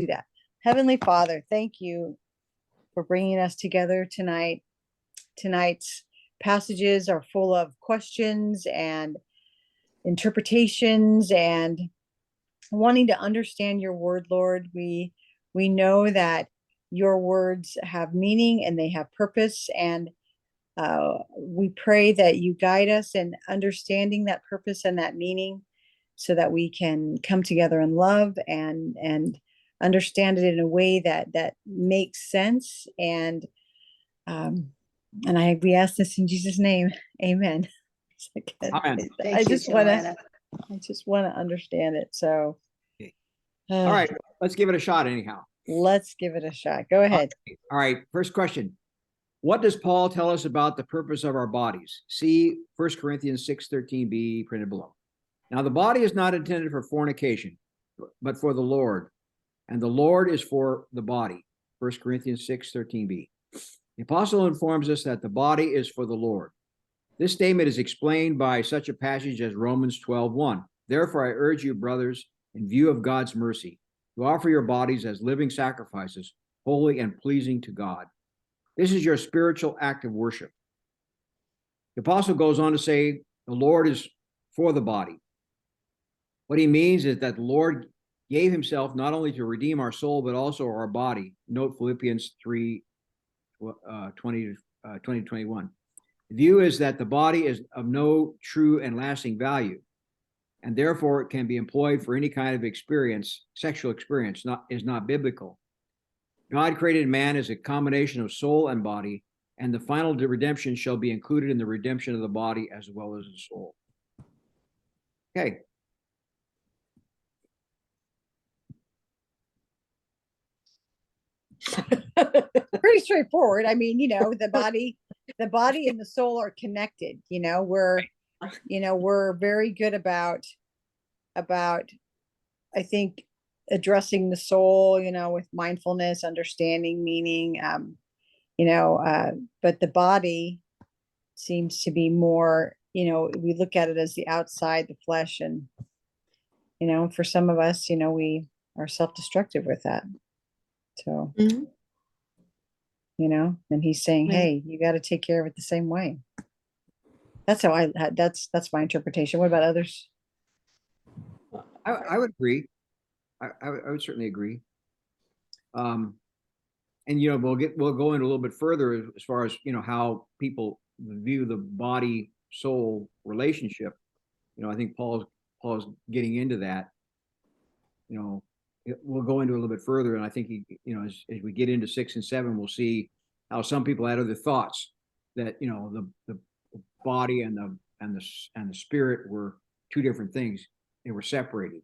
do that. Heavenly Father, thank you for bringing us together tonight. Tonight's passages are full of questions and interpretations and wanting to understand your word, Lord. We know that your words have meaning and they have purpose, and we pray that you guide us in understanding that purpose and that meaning, so that we can come together in love and understand it in a way that makes sense. And we ask this in Jesus' name, Amen. Amen. I just want to understand it. So, okay. All right, let's give it a shot. Anyhow, let's give it a shot. Go ahead. Okay. All right. First question: what does Paul tell us about the purpose of our bodies? See 1 Corinthians 6:13b printed below. Now, the body is not intended for fornication, but for the Lord, and the Lord is for the body. 1 Corinthians 6:13b. The apostle informs us that the body is for the Lord. This statement is explained by such a passage as Romans 12:1. Therefore, I urge you, brothers, in view of God's mercy, to offer your bodies as living sacrifices, holy and pleasing to God. This is your spiritual act of worship. The apostle goes on to say the Lord is for the body. What he means is that the Lord gave himself not only to redeem our soul, but also our body. Note Philippians 3:20-21. The view is that the body is of no true and lasting value, and therefore it can be employed for any kind of experience. Sexual experience is not biblical. God created man as a combination of soul and body, and the final redemption shall be included in the redemption of the body as well as the soul. Okay. Pretty straightforward. I mean, the body and the soul are connected. We're very good about I think addressing the soul, with mindfulness, understanding, meaning, but the body seems to be more, we look at it as the outside, the flesh, and for some of us, we are self-destructive with that. So, and he's saying, hey, you got to take care of it the same way. That's how that's my interpretation. What about others? I would agree. I would certainly agree. And we'll go into a little bit further as far as how people view the body soul relationship. I think Paul's getting into that. We'll go into a little bit further, and I think as we get into 6 and 7, we'll see how some people had other thoughts that the body and the spirit were two different things. They were separated.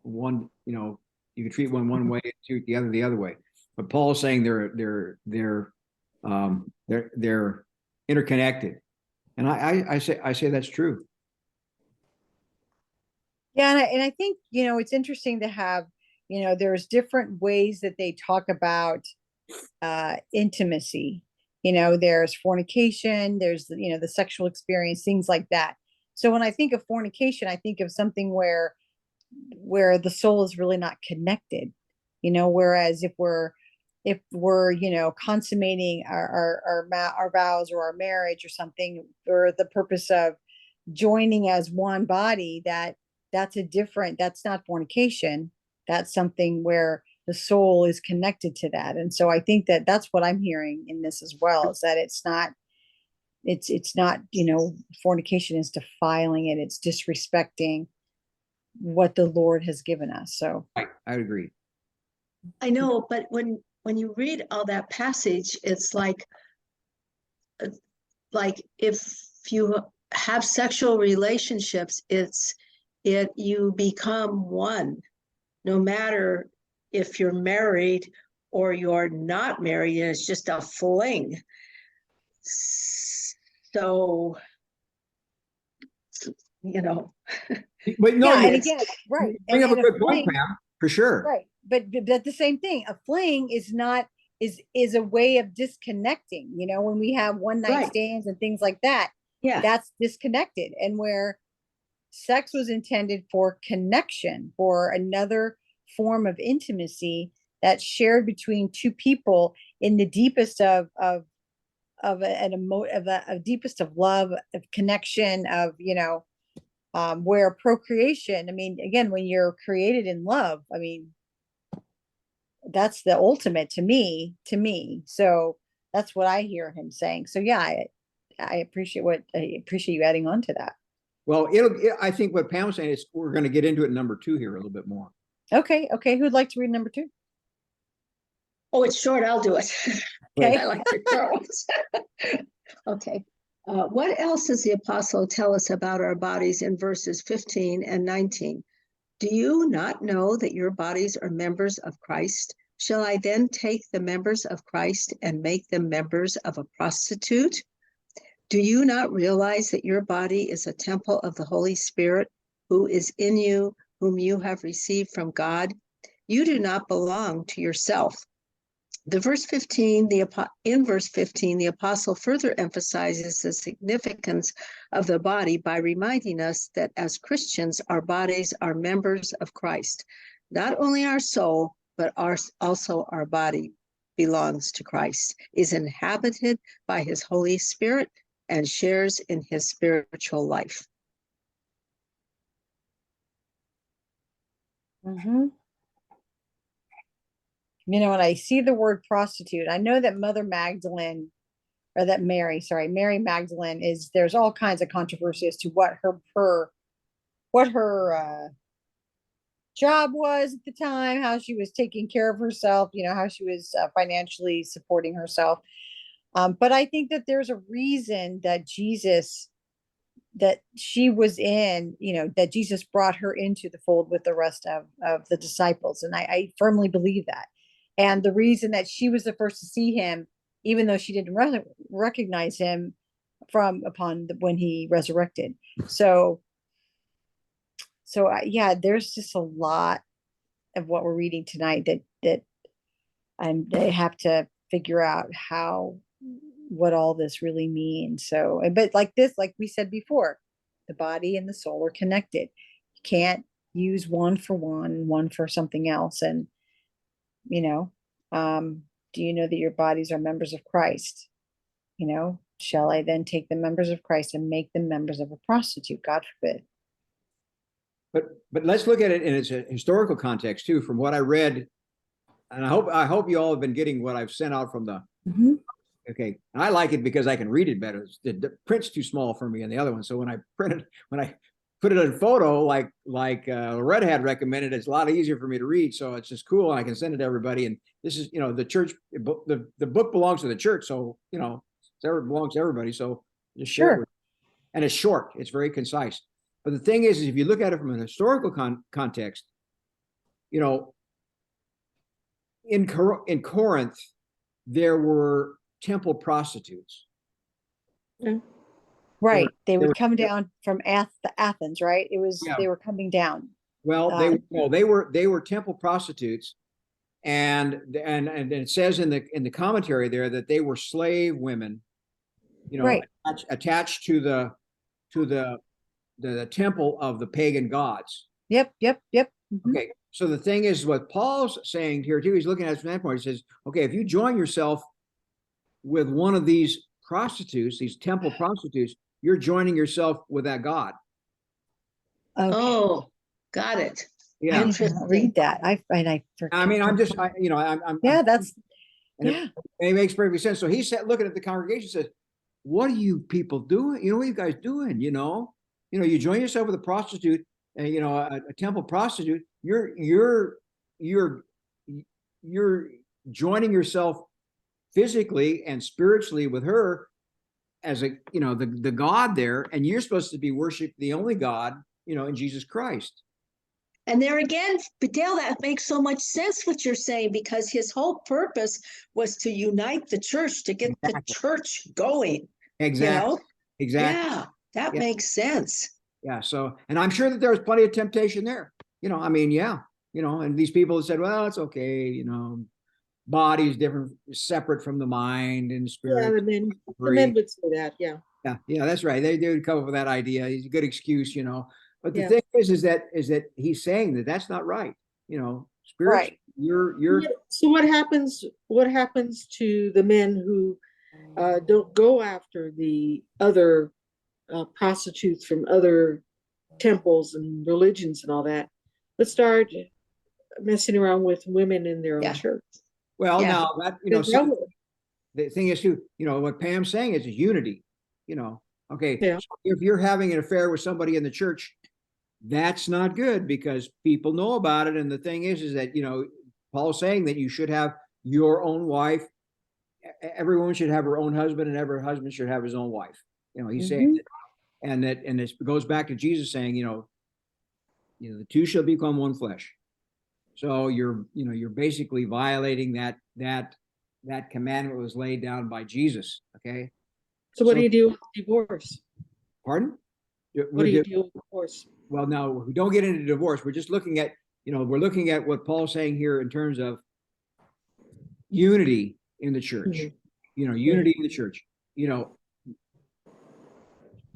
One, you could treat one way, treat the other way. But Paul's saying they're interconnected, and I say that's true. Yeah, and I think it's interesting to have there's different ways that they talk about intimacy. There's fornication, there's the sexual experience, things like that. So when I think of fornication, I think of something where the soul is really not connected. Whereas if we're consummating our vows or our marriage or something for the purpose of joining as one body, that's not fornication. That's something where the soul is connected to that. And so I think that that's what I'm hearing in this as well, is that it's not fornication is defiling it. It's disrespecting what the Lord has given us. So I agree. I know, but when you read all that passage, it's like if you have sexual relationships, you become one, no matter if you're married or you're not married. It's just a fling. So, But no, and again, right. Bring up a good point, Pam, for sure. Right. But the same thing, a fling is a way of disconnecting, when we have one night stands and things like that. Yeah. That's disconnected. And where sex was intended for connection, for another form of intimacy, that's shared between two people in the deepest of deepest of love, of connection, of, where procreation, I mean, again, when you're created in love, I mean, that's the ultimate to me. So that's what I hear him saying. So yeah, I appreciate you adding on to that. Well, I think what Pam's saying is we're going to get into it in number 2 here a little bit more. Okay. Who'd like to read number 2? Oh, it's short. I'll do it. Okay. I like the short ones. Okay. What else does the apostle tell us about our bodies in verses 15 and 19? Do you not know that your bodies are members of Christ? Shall I then take the members of Christ and make them members of a prostitute? Do you not realize that your body is a temple of the Holy Spirit who is in you, whom you have received from God? You do not belong to yourself. In verse 15, the apostle further emphasizes the significance of the body by reminding us that as Christians, our bodies are members of Christ. Not only our soul, but also our body belongs to Christ, is inhabited by his Holy Spirit, and shares in his spiritual life. Mm-hmm. When I see the word prostitute, I know that Mary Magdalene there's all kinds of controversy as to what her job was at the time, how she was taking care of herself, how she was financially supporting herself. But I think that there's a reason that she was in, that Jesus brought her into the fold with the rest of the disciples. And I firmly believe that. And the reason that she was the first to see him, even though she didn't recognize him when he resurrected. So yeah, there's just a lot of what we're reading tonight that they have to figure out what all this really means. So, but like we said before, the body and the soul are connected. You can't use one for one for something else. And, do you know that your bodies are members of Christ? Shall I then take the members of Christ and make them members of a prostitute? God forbid. But let's look at it in its historical context too. From what I read, and I hope you all have been getting what I've sent out from the. Mm-hmm. Okay, I like it because I can read it better. The print's too small for me on the other one, so when I put it in photo, like Loretta had recommended, it's a lot easier for me to read. So it's just cool, and I can send it to everybody. And this is, the church, the book belongs to the church, so it belongs to everybody. So just share it. And it's short; it's very concise. But the thing is if you look at it from an historical context, in Corinth, there were temple prostitutes. Right. They would come down from Athens, right? They were coming down. Well, they were temple prostitutes, and it says in the commentary there that they were slave women, right, attached to the temple of the pagan gods. Yep. Mm-hmm. Okay. So the thing is, what Paul's saying here too, he's looking at it from that point. He says, okay, if you join yourself with one of these prostitutes, these temple prostitutes, you're joining yourself with that god. Okay. Oh, got it. Yeah. I didn't read that. I'm yeah, that's, yeah. It makes perfect sense. So he said, looking at the congregation, says, what are you people doing? What are you guys doing? You join yourself with a prostitute, and a temple prostitute, you're joining yourself physically and spiritually with her as the God there, and you're supposed to be worshiping the only God, in Jesus Christ. And there again, but Dale, that makes so much sense what you're saying, because his whole purpose was to unite the church, to get the church going. Exactly. Yeah, that makes sense. Yeah. So, and I'm sure that there was plenty of temptation there. And these people have said, well, it's okay. Body's different, separate from the mind and spirit. Yeah, the men would say that. Yeah. Yeah, that's right. They would come up with that idea. It's a good excuse, But the thing is that he's saying that that's not right. Spiritually, right. you're So what happens? What happens to the men who don't go after the other prostitutes from other temples and religions and all that, but start messing around with women in their own Yeah. church? Well, Yeah. now that, you know, Is see, that what- the thing is too, you know, what Pam's saying is unity, you know, okay. Yeah. So if you're having an affair with somebody in the church, that's not good because people know about it. And the thing is that, you know, Paul's saying that you should have your own wife. Everyone should have her own husband and every husband should have his own wife. You know, he's saying that, and it goes back to Jesus saying, you know, the two shall become one flesh. So you're basically violating that commandment was laid down by Jesus. Okay. So what do you do with divorce? Pardon? What do you do with divorce? Well, now we don't get into divorce. We're just looking at, we're looking at what Paul's saying here in terms of unity in the church. Mhm. Unity in the church.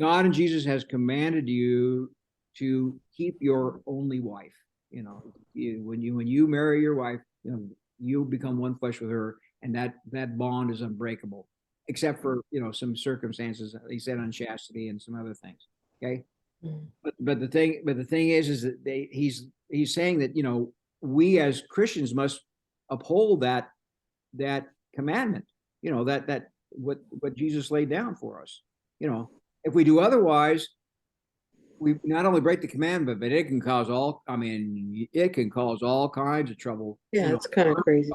God and Jesus has commanded you to keep your only wife. When you marry your wife, you become one flesh with her, and that bond is unbreakable, except for some circumstances. He said unchastity and some other things. Okay, but the thing is that he's saying that we as Christians must uphold that commandment. That what Jesus laid down for us. If we do otherwise, we not only break the commandment, but it can cause all kinds of trouble. Yeah, it's kind of crazy.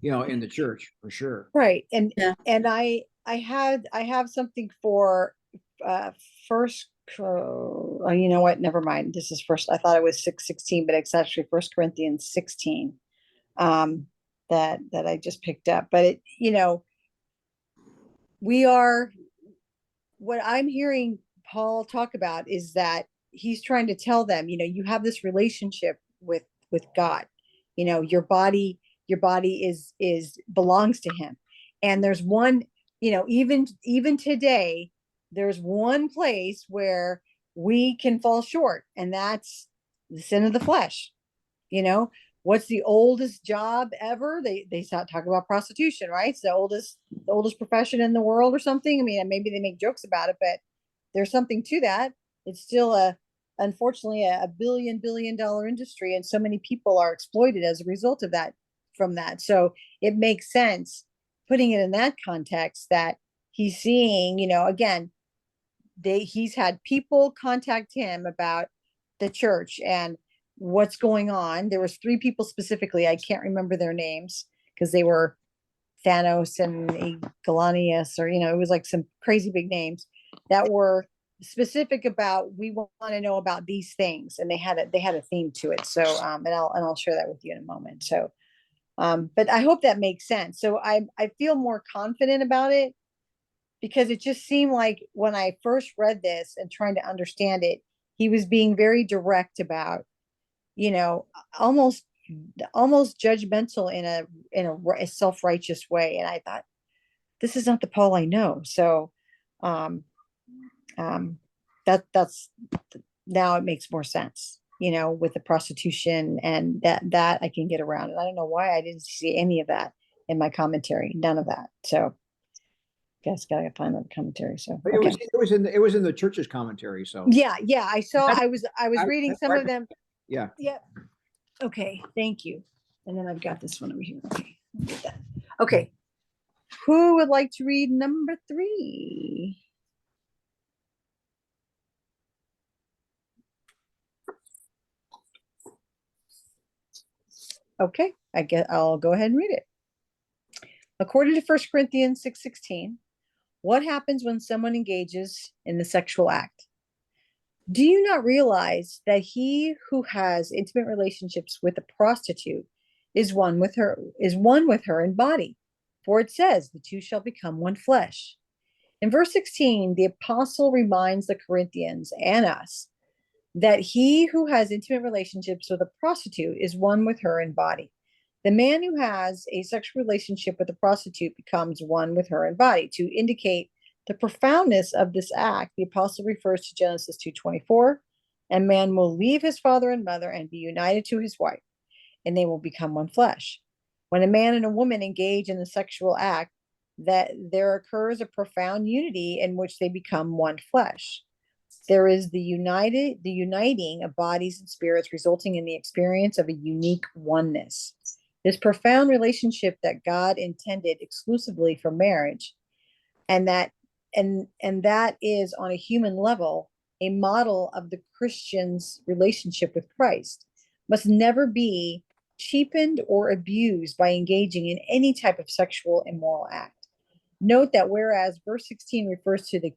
Yeah. In the church for sure. Right. And Yeah. and I have something for first you know what, never mind. This is first, I thought it was 6:16, but it's actually 1 Corinthians 16 that I just picked up. But we are, what I'm hearing Paul talk about is that he's trying to tell them, you have this relationship with God. Your body is belongs to him. And there's one, even today, there's one place where we can fall short, and that's the sin of the flesh. What's the oldest job ever? They start talking about prostitution, right? It's the oldest profession in the world or something. I mean, maybe they make jokes about it, but there's something to that. It's still unfortunately a billion dollar industry, and so many people are exploited as a result of that, from that. So it makes sense, putting it in that context, that he's seeing, again, he's had people contact him about the church and what's going on. There was 3 people specifically, I can't remember their names because they were Thanos and Galanius, or it was like some crazy big names that were specific about, we want to know about these things, and they had a theme to it. So and I'll share that with you in a moment. So but I hope that makes sense. So I feel more confident about it, because it just seemed like when I first read this and trying to understand it, he was being very direct about, almost judgmental in a self-righteous way. And I thought, this is not the Paul I know. So that's now it makes more sense, with the prostitution, and that I can get around. And I don't know why I didn't see any of that in my commentary, none of that. So guess gotta find that commentary. So But okay. it was in the church's commentary. So Yeah, I saw. I was reading some of them. Yeah. Yeah. Okay, thank you. And then I've got this one over here. Okay, I'll get that. Okay, who would like to read number 3? Okay, I guess I'll go ahead and read it. According to 1 Corinthians 6:16, what happens when someone engages in the sexual act? Do you not realize that he who has intimate relationships with a prostitute is one with her in body? For it says, the two shall become one flesh. In verse 16, the apostle reminds the Corinthians and us that he who has intimate relationships with a prostitute is one with her in body. The man who has a sexual relationship with a prostitute becomes one with her in body. To indicate the profoundness of this act, the apostle refers to Genesis 2:24, and man will leave his father and mother and be united to his wife, and they will become one flesh. When a man and a woman engage in the sexual act, that there occurs a profound unity in which they become one flesh. There is the uniting of bodies and spirits, resulting in the experience of a unique oneness. This profound relationship that God intended exclusively for marriage, and that is on a human level a model of the Christian's relationship with Christ, must never be cheapened or abused by engaging in any type of sexual immoral act. Note that whereas verse 16 refers to the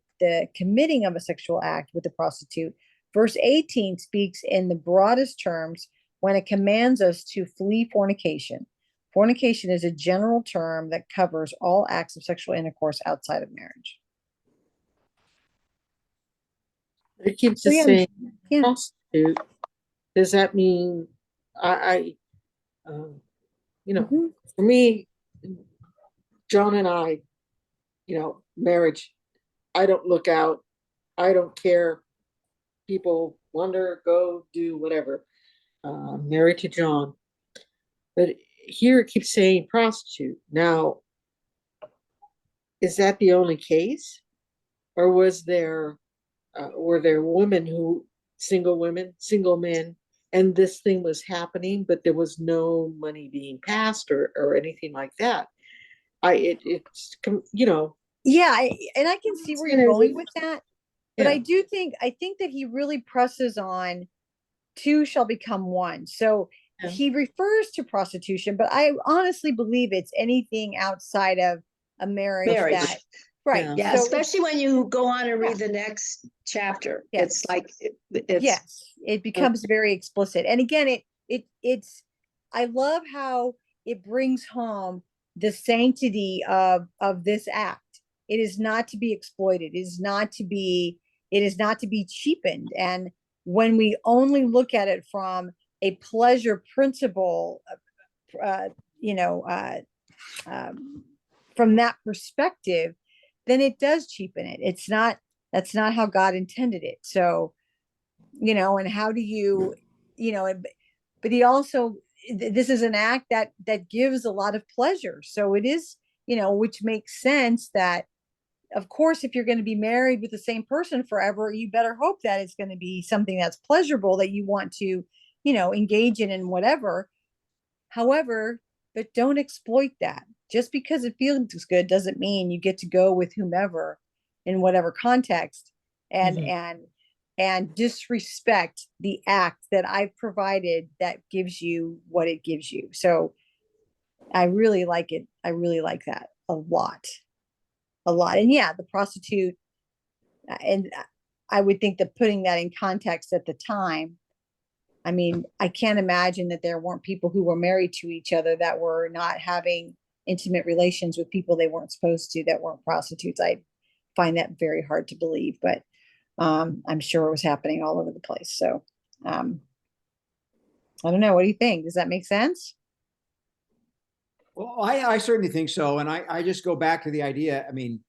committing of a sexual act with a prostitute, verse 18 speaks in the broadest terms when it commands us to flee fornication. Fornication is a general term that covers all acts of sexual intercourse outside of marriage. It keeps So, just yeah, saying yeah. prostitute. Does that mean Mhm. for me, John and I, marriage, I don't look out. I don't care. People wonder, go, do whatever. Married to John. But here it keeps saying prostitute. Now, is that the only case? Or were there single women, single men, and this thing was happening, but there was no money being passed or anything like that? Yeah, and I can see where you're going with that, but Yeah. I think that he really presses on two shall become one. So Yeah. he refers to prostitution, but I honestly believe it's anything outside of a marriage. That right. Yeah, So especially when you go on and read Yeah. the next chapter. Yes. It's like it's yes, it becomes very explicit. And again, it's I love how it brings home the sanctity of this act. It is not to be exploited. It is not to be cheapened. And when we only look at it from a pleasure principle, uh, you know, uh, from that perspective, then it does cheapen it. That's not how God intended it. So, and how do you, but he also, this is an act that gives a lot of pleasure. So it is, which makes sense that, of course, if you're going to be married with the same person forever, you better hope that it's going to be something that's pleasurable that you want to, engage in and whatever. However, but don't exploit that. Just because it feels good doesn't mean you get to go with whomever in whatever context and and disrespect the act that I've provided that gives you what it gives you. So I really like it. I really like that a lot. A lot. And yeah, the prostitute, and I would think that putting that in context at the time, I mean, I can't imagine that there weren't people who were married to each other that were not having intimate relations with people they weren't supposed to, that weren't prostitutes. I find that very hard to believe, but I'm sure it was happening all over the place. So I don't know. What do you think? Does that make sense? Well, I certainly think so. And I just go back to the idea. I mean,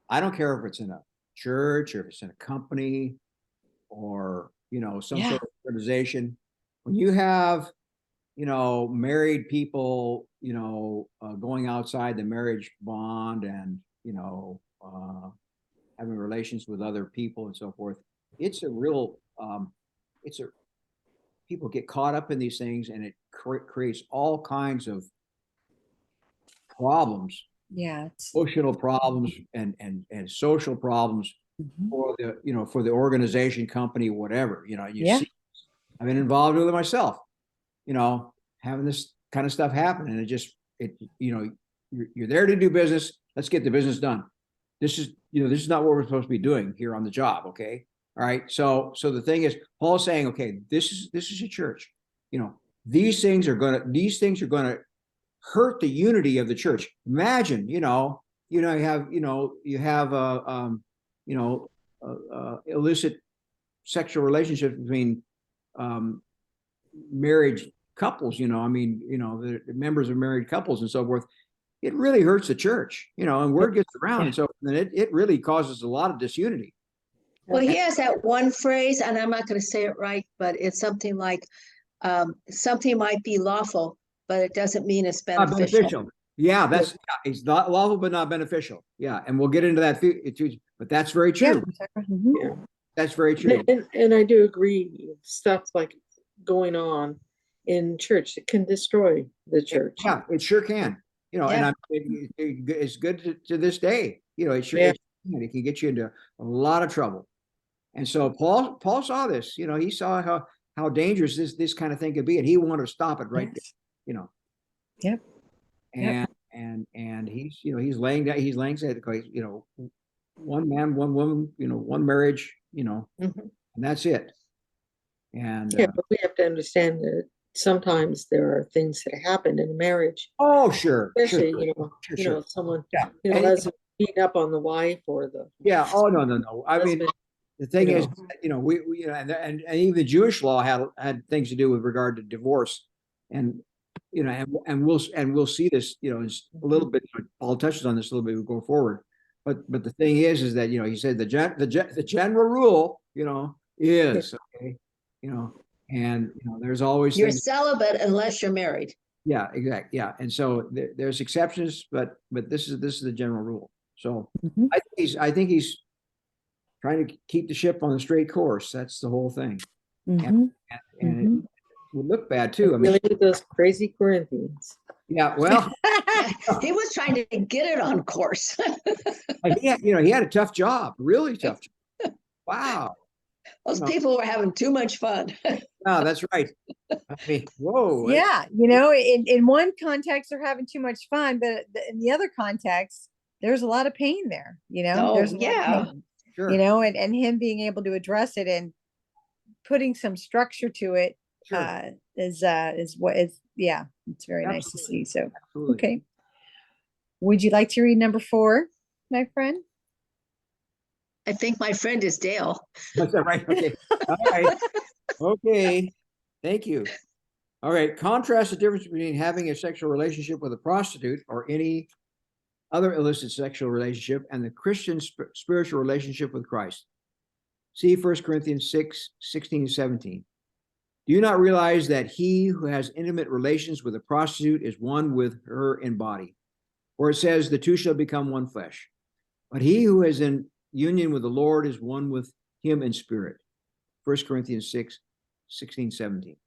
I don't care if it's in a church or if it's in a company or, some sort of organization. When you have, married people, going outside the marriage bond and, having relations with other people and so forth, it's a real, people get caught up in these things and it creates all kinds of problems, Yeah. emotional problems and social problems for the organization, company, whatever. See, I've been involved with it myself, having this kind of stuff happen, and you're there to do business. Let's get the business done. This is not what we're supposed to be doing here on the job. Okay. All right. So the thing is, Paul's saying, okay, this is a church. These things are going to hurt the unity of the church. Imagine, you have illicit sexual relationships between married couples. The members of married couples and so forth. It really hurts the church, and word gets around, and so then it really causes a lot of disunity. Well, he has that one phrase, and I'm not going to say it right, but it's something like something might be lawful, but it doesn't mean it's Not beneficial. beneficial. Yeah, it's not lawful, but not beneficial. Yeah, and we'll get into that too, but that's very Yeah. true. Mhm. Yeah. That's very true. And I do agree, stuff like going on in church, it can destroy the church. Yeah, it sure can. You know, Yeah. it's good to this day. You know, Yeah. it can get you into a lot of trouble. And so Paul saw this. You know, he saw how dangerous this kind of thing could be, and he wanted to stop it right there. Yes. You know. Yep. And he's he's laying said, you know, one man, one woman, you know, one marriage, you know, Mhm. and that's it. And Yeah, but we have to understand that sometimes there are things that happen in a marriage, oh sure, especially sure. if someone Yeah. husband beating up on the wife or the Yeah. Oh no. I mean, husband. the thing you is, know. you know, we you know, and even the Jewish law had things to do with regard to divorce, and you know, and we'll see this, you know, a little bit. Paul touches on this a little bit going forward, but the thing is that, you know, he said the general rule, you know, is okay, you know, and you know, there's always You're things. celibate unless you're married. Yeah, exactly. Yeah, and so there's exceptions, but this is the general rule. So Mhm. I think he's trying to keep the ship on the straight course. That's the whole thing. Mhm. And it would look bad too. I mean, Dealing with those crazy Corinthians. yeah, well, He was trying to get it on course. he had a tough job, really tough job. Wow. Those people were having too much fun. No, that's right. I mean, whoa. Yeah, you know, in one context they're having too much fun, but in the other context, there's a lot of pain there. You know, Oh, there's a lot of yeah. pain, Sure. you know, and him being able to address it and putting some structure to it Sure. is what is, yeah, it's very nice to see. So, Absolutely. okay. Would you like to read number 4, my friend? I think my friend is Dale. That's that right? Okay. All right. Okay. Thank you. All right. Contrast the difference between having a sexual relationship with a prostitute or any other illicit sexual relationship and the Christian spiritual relationship with Christ. See 1 Corinthians 6:16-17. Do you not realize that he who has intimate relations with a prostitute is one with her in body? For it says, the two shall become one flesh. But he who is in union with the Lord is one with him in spirit. 1 Corinthians 6:16-17.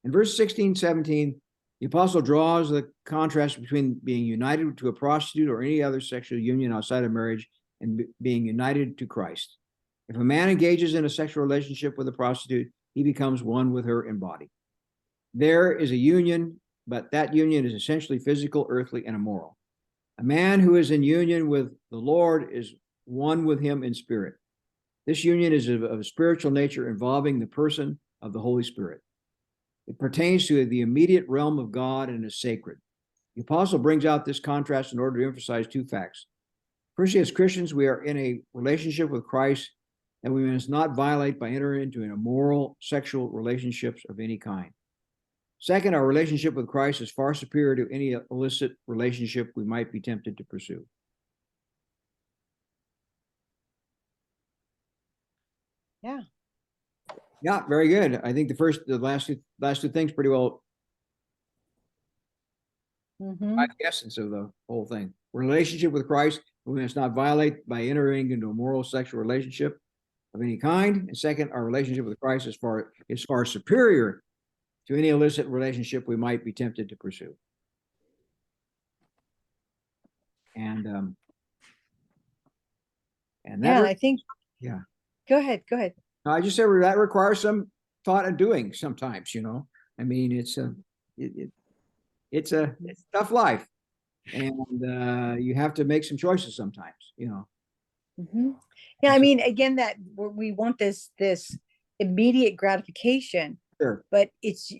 In verse 16-17, the apostle draws the contrast between being united to a prostitute or any other sexual union outside of marriage and being united to Christ. If a man engages in a sexual relationship with a prostitute, he becomes one with her in body. There is a union, but that union is essentially physical, earthly, and immoral. A man who is in union with the Lord is one with him in spirit. This union is of a spiritual nature involving the person of the Holy Spirit. It pertains to the immediate realm of God and is sacred. The apostle brings out this contrast in order to emphasize 2 facts. Firstly, as Christians, we are in a relationship with Christ that we must not violate by entering into an immoral sexual relationships of any kind. Second, our relationship with Christ is far superior to any illicit relationship we might be tempted to pursue. Yeah. Yeah, very good. I think the last two things pretty well Mhm. the essence of the whole thing. Relationship with Christ, we must not violate by entering into a moral sexual relationship of any kind. And second, our relationship with Christ is far superior to any illicit relationship we might be tempted to pursue. And Yeah, that I think. yeah. Go ahead. Go ahead. I just said that requires some thought and doing sometimes, you know. I mean, it's a tough life, and you have to make some choices sometimes, you know. Mhm. Yeah, I mean, again, that we want this immediate gratification, Sure. but it's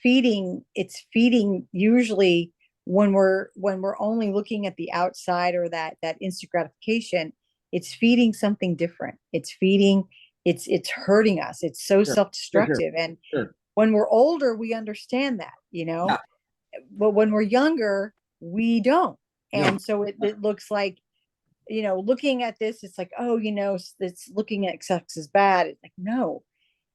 feeding usually when we're only looking at the outside or that instant gratification. It's feeding something different. It's hurting us. It's so Sure. self-destructive. And Sure. when we're older, we understand that, you know. Yeah. But when we're younger, we don't. No. And so it looks like, you know, looking at this, it's like, oh, you know, it's looking at sex is bad. It's like, no,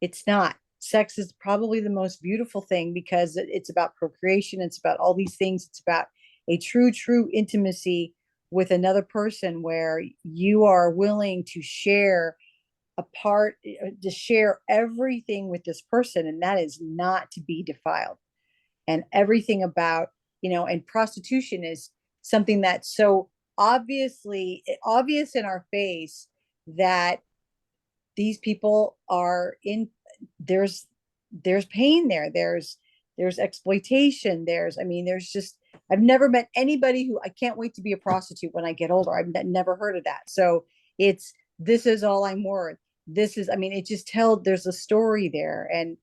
it's not. sex is probably the most beautiful thing because it's about procreation. It's about all these things. It's about a true intimacy with another person where you are willing to share a part, to share everything with this person, and that is not to be defiled. And everything about, and prostitution is something that's so obvious in our face that these people are in, there's pain there, there's exploitation, there's just, I've never met anybody who, I can't wait to be a prostitute when I get older. I've never heard of that. So it's, this is all I'm worth. This is, it just there's a story there. And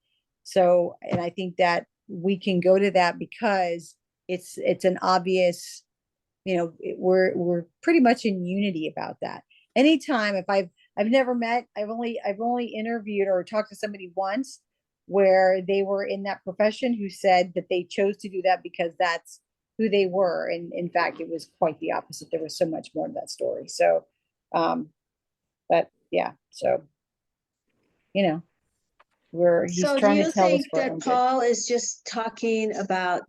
so, and I think that we can go to that because it's an obvious, we're pretty much in unity about that. Anytime, if I've never met, I've only interviewed or talked to somebody once where they were in that profession who said that they chose to do that because that's who they were. And in fact, it was quite the opposite. There was so much more to that story. So, but yeah, so, he's So do trying you to tell us think for our that own good. Paul is just talking about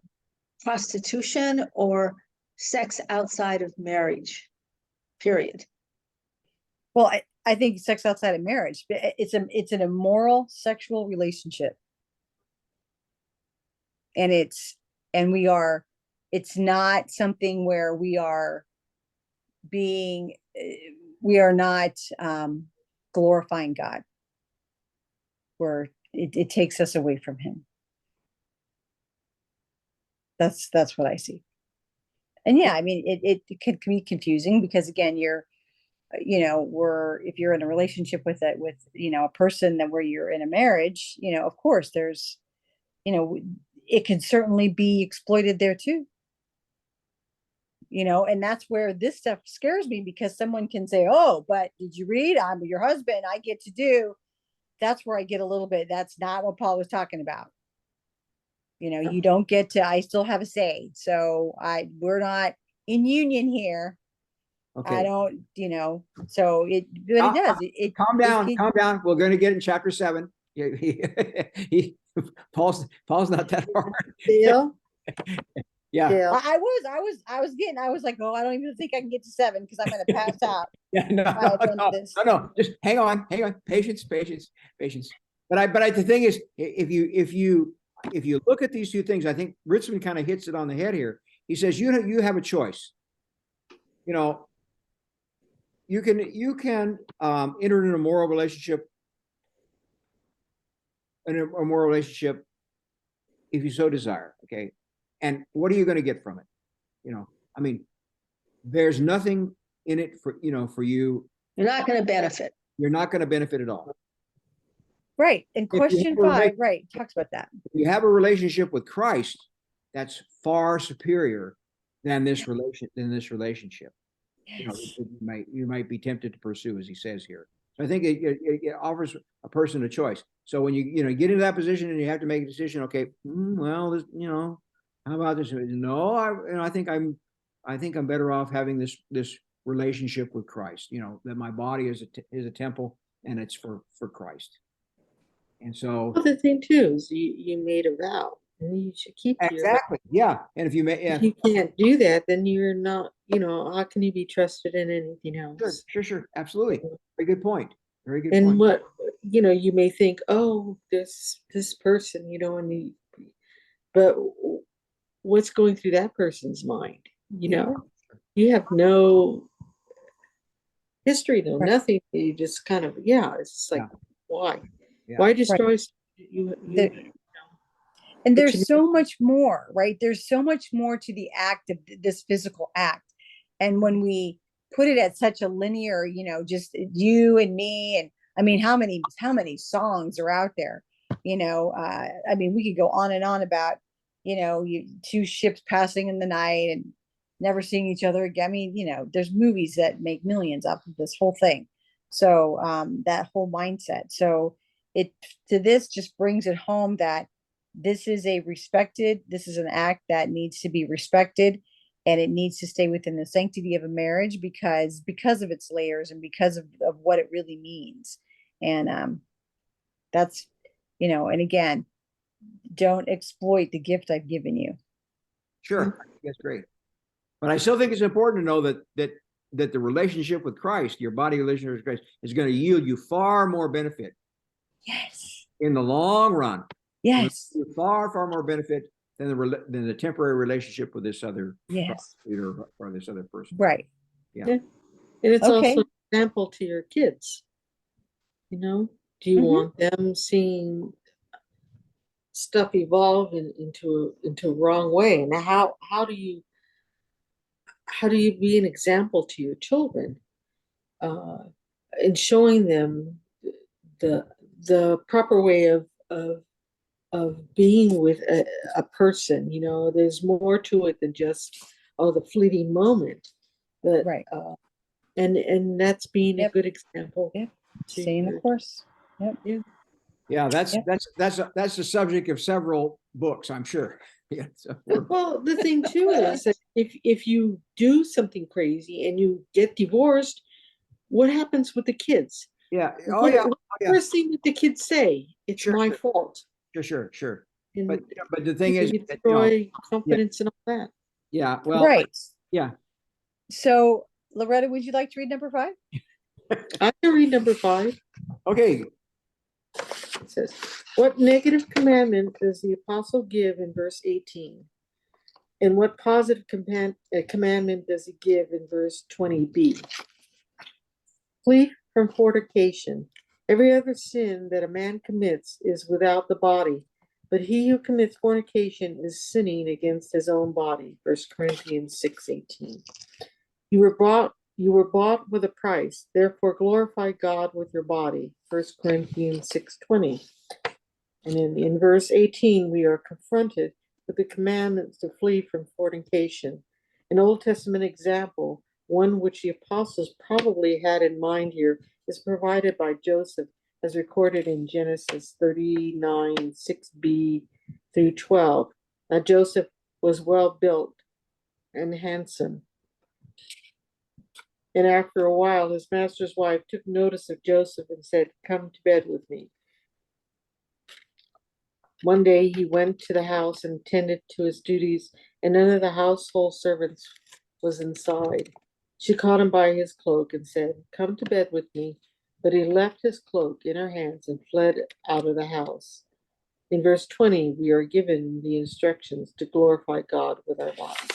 prostitution or sex outside of marriage, period? Well, I think sex outside of marriage, it's an immoral sexual relationship. And it's not something where we are not glorifying God, where it takes us away from him. That's what I see. And yeah, it can be confusing because again, if you're in a relationship with a person that where you're in a marriage, of course there's, it can certainly be exploited there too. And that's where this stuff scares me because someone can say, oh, but did you read? I'm your husband. I get to do. That's where I get a little bit. That's not what Paul was talking about. You don't get to, I still have a say. So we're not in union here. Okay. I don't, so it does. Calm down. We're going to get in chapter 7. Paul's not that hard. Yeah. Yeah. Yeah. I was like, oh, I don't even think I can get to 7 because I'm going to pass out. Yeah, no. Just hang on. Patience. But the thing is, if you look at these two things, I think Ritzman kind of hits it on the head here. He says you have a choice. You can enter in a moral relationship, if you so desire. Okay, and what are you going to get from it? There's nothing in it for you. You're not going to benefit. You're not going to benefit at all. Right. And question 5, right, talks about that. If you have a relationship with Christ, that's far superior than this relationship. Yes. You might be tempted to pursue, as he says here. So I think it offers a person a choice. So when you get into that position and you have to make a decision, okay, well, how about this? No, I think I'm better off having this relationship with Christ. That my body is a temple and it's for Christ. And so Well, the thing too is you made a vow and you should keep exactly. Yeah. And if you can't do that, then you're not, how can you be trusted in anything else? Sure. Absolutely. Very good point. And what, you may think, oh, this person, but what's going through that person's mind? You have no history, though, nothing. You just kind of, it's just like, why? Yeah. Why destroy and there's so much more, right? There's so much more to the act of this physical act. And when we put it at such a linear, just you and me, and how many songs are out there? We could go on and on about, two ships passing in the night and never seeing each other again. There's movies that make millions off of this whole thing. So that whole mindset. So this just brings it home that this is an act that needs to be respected, and it needs to stay within the sanctity of a marriage because of its layers and because of what it really means. And that's And again, don't exploit the gift I've given you. Sure, I think that's great. But I still think it's important to know that the relationship with Christ, your body relationship with Christ, is going to yield you far more benefit. Yes. In the long run. Yes. Far, far more benefit than the temporary relationship with this other prostitute or this other person. Right. Yeah. And it's Okay. also an example to your kids. Do you want them seeing stuff evolve into a wrong way? And how do you be an example to your children in showing them the proper way of being with a person? There's more to it than just the fleeting moment, but Right. And that's being a good example. Yep. Staying the course. Yep. Yeah, that's the subject of several books, I'm sure. Yeah. Well, the thing too is that if you do something crazy and you get divorced, what happens with the kids? Yeah. What's the first thing that the kids say? It's my fault. Sure. And But the thing is, you destroy confidence and all that. Yeah. Well. Right. Yeah. So, Loretta, would you like to read number 5? I can read number 5. Okay. It says, what negative commandment does the apostle give in verse 18? And what positive commandment does he give in verse 20b? Flee from fornication. Every other sin that a man commits is without the body, but he who commits fornication is sinning against his own body. 1 Corinthians 6:18. You were bought with a price, therefore glorify God with your body. 1 Corinthians 6:20. And in verse 18, we are confronted with the commandments to flee from fornication. An Old Testament example, one which the apostles probably had in mind here, is provided by Joseph, as recorded in Genesis 39, 6b through 12. Now Joseph was well built and handsome. And after a while, his master's wife took notice of Joseph and said, come to bed with me. One day he went to the house and attended to his duties, and none of the household servants was inside. She caught him by his cloak and said, come to bed with me. But he left his cloak in her hands and fled out of the house. In verse 20, we are given the instructions to glorify God with our bodies.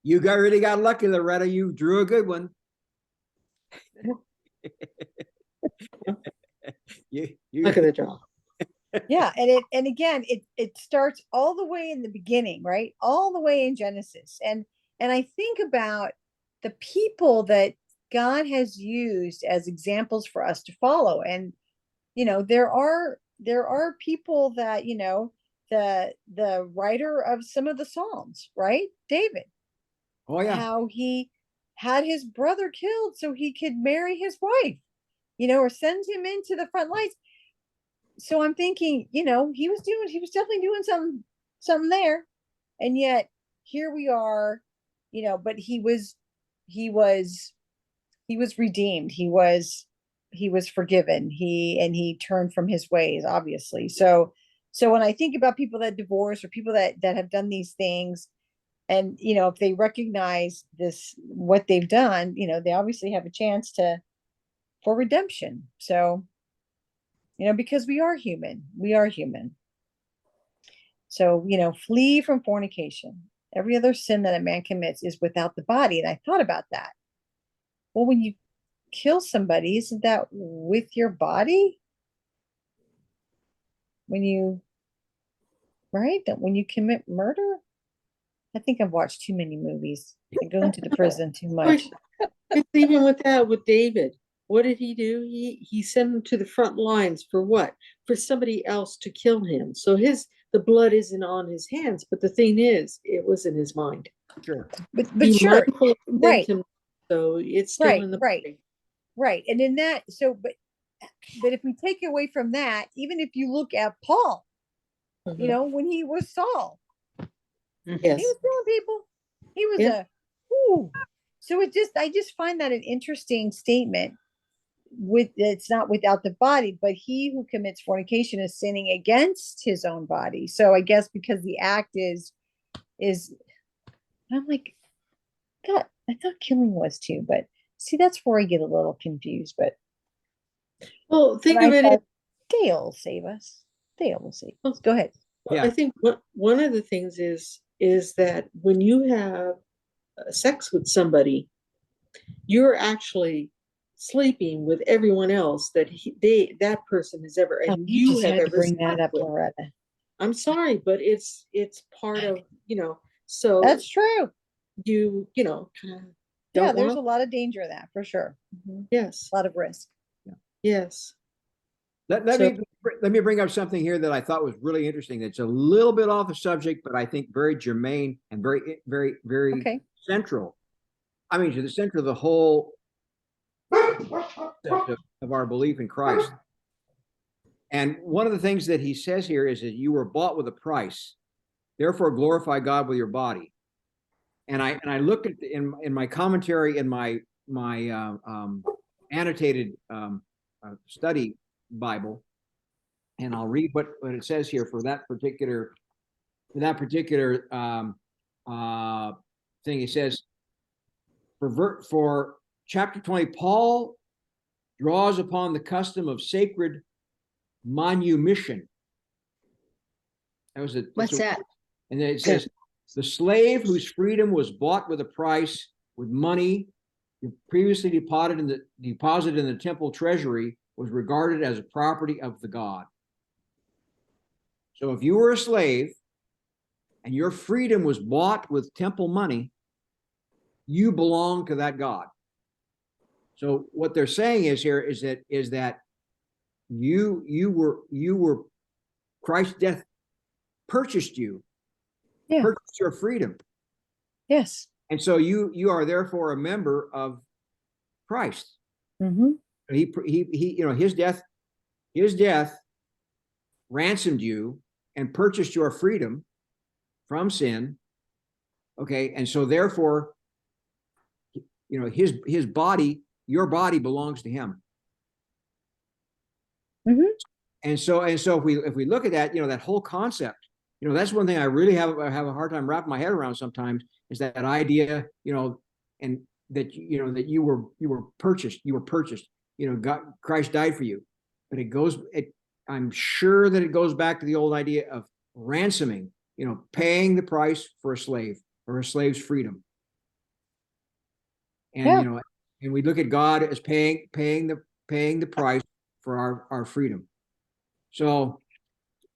You really got lucky, Loretta. You drew a good one. Look at the draw. Yeah, and again, it starts all the way in the beginning, right? All the way in Genesis. And I think about the people that God has used as examples for us to follow. And there are people that, the writer of some of the Psalms, right? David. Oh yeah. How he had his brother killed so he could marry his wife, or send him into the front lines. So I'm thinking, he was definitely doing something there. And yet here we are, but he was redeemed. He was forgiven. He turned from his ways, obviously. So when I think about people that divorce or people that have done these things, and if they recognize what they've done, they obviously have a chance for redemption. So, because we are human. So, flee from fornication. Every other sin that a man commits is without the body. And I thought about that. Well, when you kill somebody, isn't that with your body? When you commit murder? I think I've watched too many movies. I go into the prison too much. It's even with David. What did he do? He sent him to the front lines for what? For somebody else to kill him. So the blood isn't on his hands, but the thing is, it was in his mind. Sure. But sure, right. So it's still in the body. Right. And in that, but if we take away from that, even if you look at Paul, when he was Saul, yes, he was killing people. He was So I just find that an interesting statement it's not without the body, but he who commits fornication is sinning against his own body. So I guess because the act is I'm like, God, I thought killing was too, but see, that's where I get a little confused. But Well, think I of it. thought, Dale will save us. Dale will save us. Go ahead. Yeah. I think one of the things is that when you have sex with somebody, you're actually sleeping with everyone else that that person has ever Oh, and you you just have had to ever bring that slept up, with. Loretta. I'm sorry, but it's part of, so That's true. you Yeah, don't there's a want. lot of danger in that for sure. Yes, A lot of risk. yes. Let So- me bring up something here that I thought was really interesting. It's a little bit off the subject, but I think very germane and very, very, very Okay. central. I mean, to the center of the whole concept of our belief in Christ. And one of the things that he says here is that you were bought with a price, therefore glorify God with your body. And I looked at in my commentary in my annotated study Bible, and I'll read what it says here for that particular thing. He says for chapter 20, Paul draws upon the custom of sacred manumission. What's that? And then it says, the slave whose freedom was bought with a price, with money previously deposited in the temple treasury, was regarded as a property of the God. So if you were a slave and your freedom was bought with temple money, you belong to that God. So what they're saying is that you were Christ's death purchased you, purchased your freedom. Yes. And so you are therefore a member of Christ. Mm-hmm. His death ransomed you and purchased your freedom from sin. Okay, and so therefore, his body, your body belongs to him. Mm-hmm. And so if we look at that, that whole concept, that's one thing I really have a hard time wrapping my head around sometimes, is that idea, and that that you were purchased, God, Christ died for you. But I'm sure that it goes back to the old idea of ransoming, paying the price for a slave or a slave's freedom. And and we look at God as paying the price for our freedom. So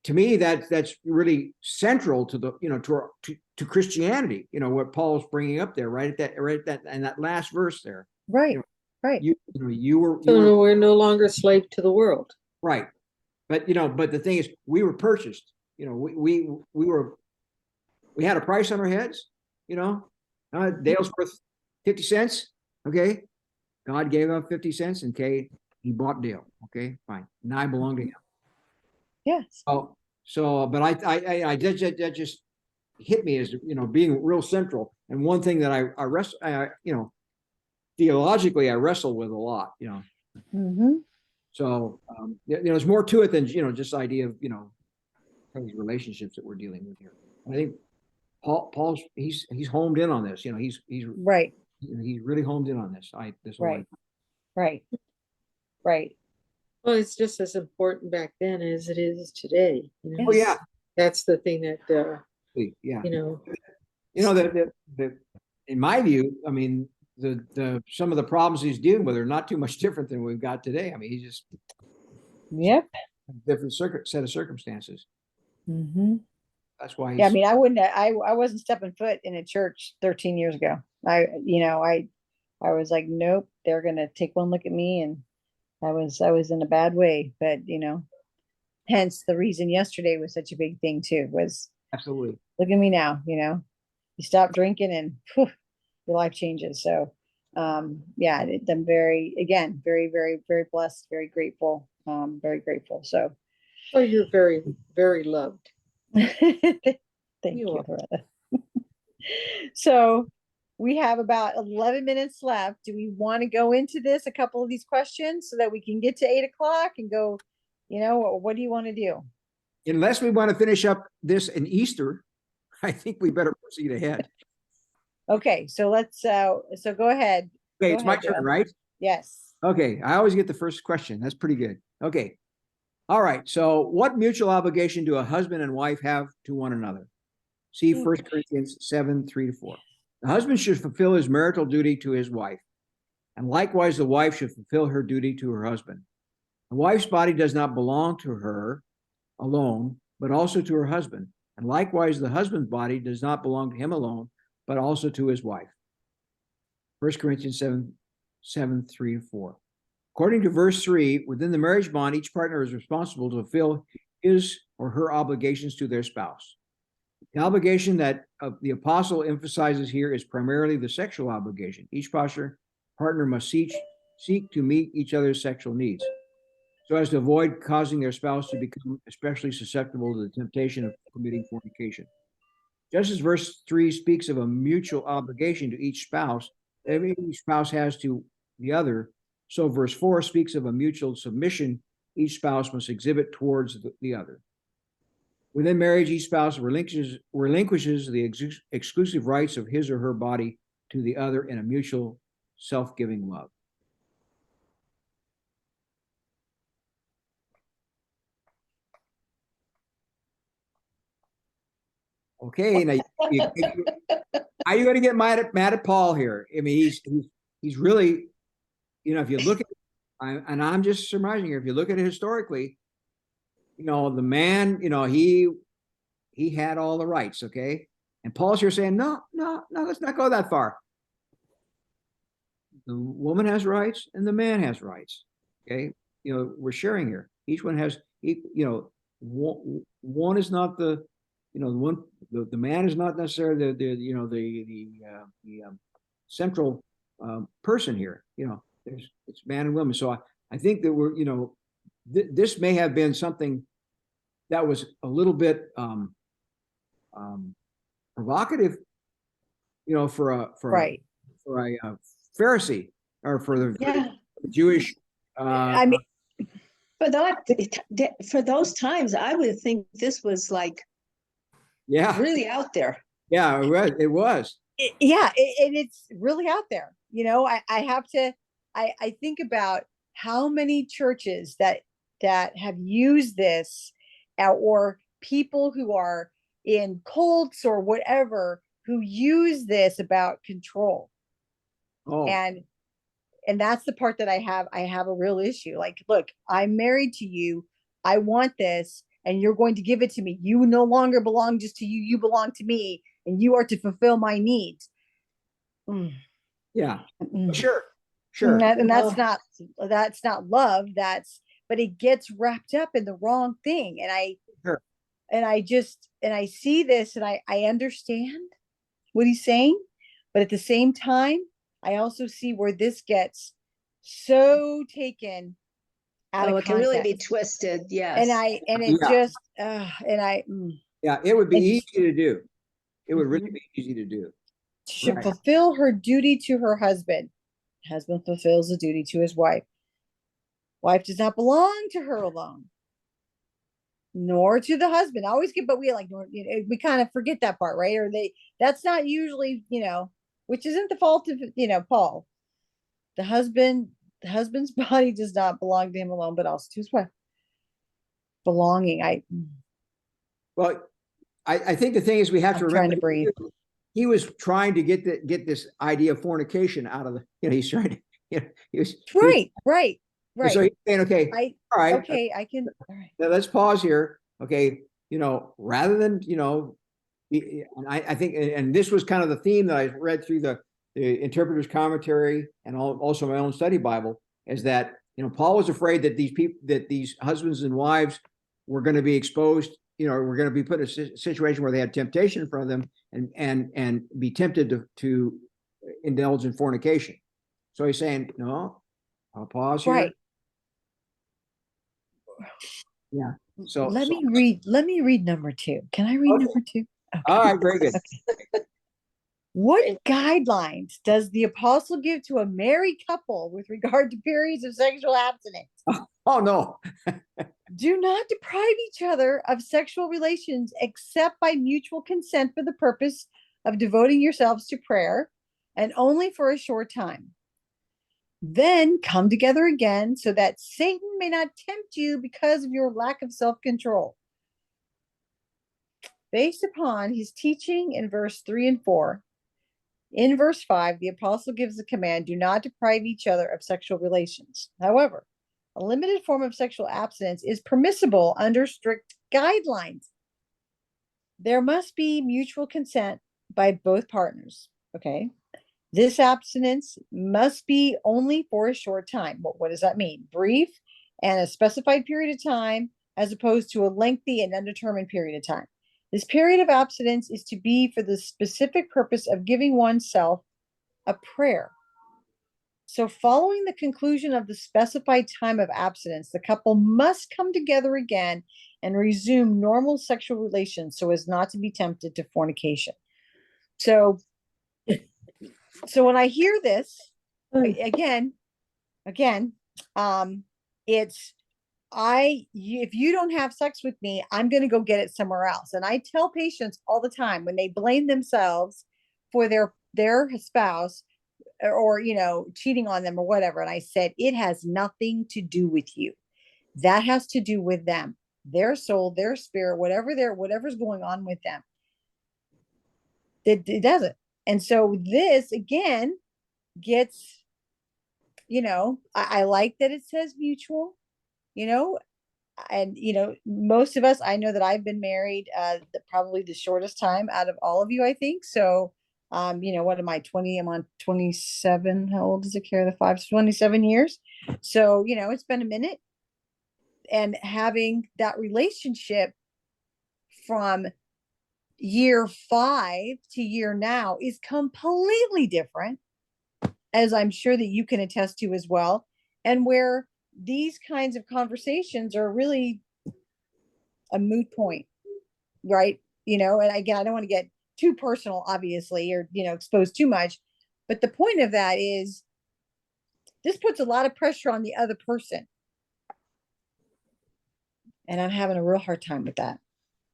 to me, that's really central to the to Christianity. What Paul's bringing up there, right at that in that last verse there. Right. Right. You were we're no longer slave to the world. Right. But the thing is, we were purchased. We had a price on our heads. Dale's worth 50 cents. Okay. God gave up 50 cents, and he bought Dale. Okay, fine. Now I belong to him. Yes. But I that just hit me as being real central, and one thing that I wrestle, theologically I wrestle with a lot. Mm-hmm. So there's more to it than just the idea of these relationships that we're dealing with here. And I think Paul's he's homed in on this. He's right. He's really homed in on this. Right. Well, it's just as important back then as it is today. Oh yeah, that's the thing that yeah. The in my view, I mean, the some of the problems he's dealing with are not too much different than we've got today. I mean, he's just different set of circumstances. Mm-hmm. That's why. Yeah, I mean, I wasn't stepping foot in a church 13 years ago. I was like, nope, they're gonna take one look at me, and I was in a bad way. But hence the reason yesterday was such a big thing too. Was absolutely. Look at me now. You stop drinking, and your life changes. So, yeah, I'm very, very, very blessed, very grateful, very grateful. So, well, you're very, very loved. thank you, Loretta. So, we have about 11 minutes left. Do we want to go into this, a couple of these questions, so that we can get to 8 o'clock and go, what do you want to do? Unless we want to finish up this in Easter, I think we better proceed ahead. Okay, so let's, so go ahead. Okay, Go it's my ahead, turn, Joe. right? Yes. Okay, I always get the first question. That's pretty good. Okay. All right. So what mutual obligation do a husband and wife have to one another? See 1 Corinthians 7, 3-4. The husband should fulfill his marital duty to his wife, and likewise the wife should fulfill her duty to her husband. The wife's body does not belong to her alone, but also to her husband. And likewise, the husband's body does not belong to him alone, but also to his wife. 1 Corinthians 7, 3-4. According to verse 3, within the marriage bond, each partner is responsible to fulfill his or her obligations to their spouse. The obligation that the apostle emphasizes here is primarily the sexual obligation. Each partner must seek to meet each other's sexual needs, so as to avoid causing their spouse to become especially susceptible to the temptation of committing fornication. Just as verse 3 speaks of a mutual obligation to each spouse, every spouse has to the other, so verse 4 speaks of a mutual submission each spouse must exhibit towards the other. Within marriage, each spouse relinquishes the exclusive rights of his or her body to the other in a mutual self-giving love. Okay, now are you going to get mad at Paul here? I mean, he's really, if you look at, and I'm just surmising here, if you look at it historically, the man, he had all the rights, okay? And Paul's here saying, no, let's not go that far. The woman has rights and the man has rights, okay? We're sharing here. Each one has, one is not the man is not necessarily the central person here. It's man and woman. So I think that we're this may have been something that was a little bit provocative, for a Pharisee or for the Jewish. I mean, for those times, I would think this was like really out there. Yeah, it was. It's really out there. I have to. I think about how many churches that have used this, or people who are in cults or whatever who use this about control. And that's the part that I have a real issue. Like, look, I'm married to you. I want this, and you're going to give it to me. You no longer belong just to you. You belong to me, and you are to fulfill my needs. Yeah, sure. And that's not love. But it gets wrapped up in the wrong thing. And I see this, and I understand what he's saying, but at the same time, I also see where this gets so taken out of it can really be twisted. Yes. It would be easy to do. It would really be easy to do. Should fulfill her duty to her husband. Husband fulfills the duty to his wife. Wife does not belong to her alone, nor to the husband. I always we kind of forget that part, right? Or that's not usually, which isn't the fault of, Paul. The husband's body does not belong to him alone, but also to his wife. Belonging. I think the thing is we have to remember. Trying to breathe. He was trying to get this idea of fornication out of he's trying to, he was right. So he's saying, okay, all right, okay, I can. All right. Now let's pause here. Okay, rather than and I think, and this was kind of the theme that I read through the interpreter's commentary and also my own study Bible, is that Paul was afraid that these husbands and wives were going to be exposed. We're going to be put in a situation where they had temptation in front of them and be tempted to indulge in fornication. So he's saying, no, I'll pause here. Right. Yeah. So let me read number 2. Can I read number 2? Okay. All right, very good. Okay. What Right. guidelines does the apostle give to a married couple with regard to periods of sexual abstinence? Oh, no. Do not deprive each other of sexual relations except by mutual consent for the purpose of devoting yourselves to prayer, and only for a short time. Then come together again so that Satan may not tempt you because of your lack of self-control. Based upon his teaching in verse 3 and 4, in verse 5, the apostle gives the command, do not deprive each other of sexual relations. However, a limited form of sexual abstinence is permissible under strict guidelines. There must be mutual consent by both partners. Okay. This abstinence must be only for a short time. What does that mean? Brief and a specified period of time, as opposed to a lengthy and undetermined period of time. This period of abstinence is to be for the specific purpose of giving oneself a prayer. So, following the conclusion of the specified time of abstinence, the couple must come together again and resume normal sexual relations so as not to be tempted to fornication. So when I hear this, again, it's if you don't have sex with me, I'm going to go get it somewhere else. And I tell patients all the time when they blame themselves for their spouse or cheating on them or whatever, and I said it has nothing to do with you. That has to do with them, their soul, their spirit, whatever's going on with them. It doesn't. And so this again gets, I like that it says mutual, and most of us, I know that I've been married probably the shortest time out of all of you, I think. So what am I, 20? I'm on 27. How old does it carry the 5? 27 years. So, it's been a minute. And having that relationship from year 5 to year now is completely different, as I'm sure that you can attest to as well. And where these kinds of conversations are really a moot point, right? And again, I don't want to get too personal, obviously, or, expose too much. But the point of that is this puts a lot of pressure on the other person. And I'm having a real hard time with that.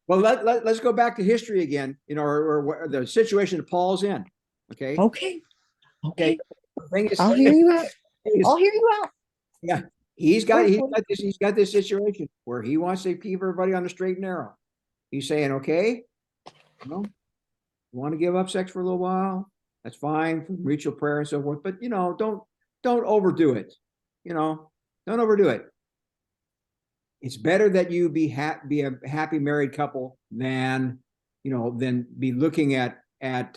Well, let's go back to history again, or the situation that Paul's in. Okay. Okay. I'll hear you out. I'll hear you out. Yeah. He's got this situation where he wants to keep everybody on the straight and narrow. He's saying, okay, you want to give up sex for a little while? That's fine, for mutual prayer and so forth. But don't overdo it. Don't overdo it. It's better that you be a happy married couple than be looking at trying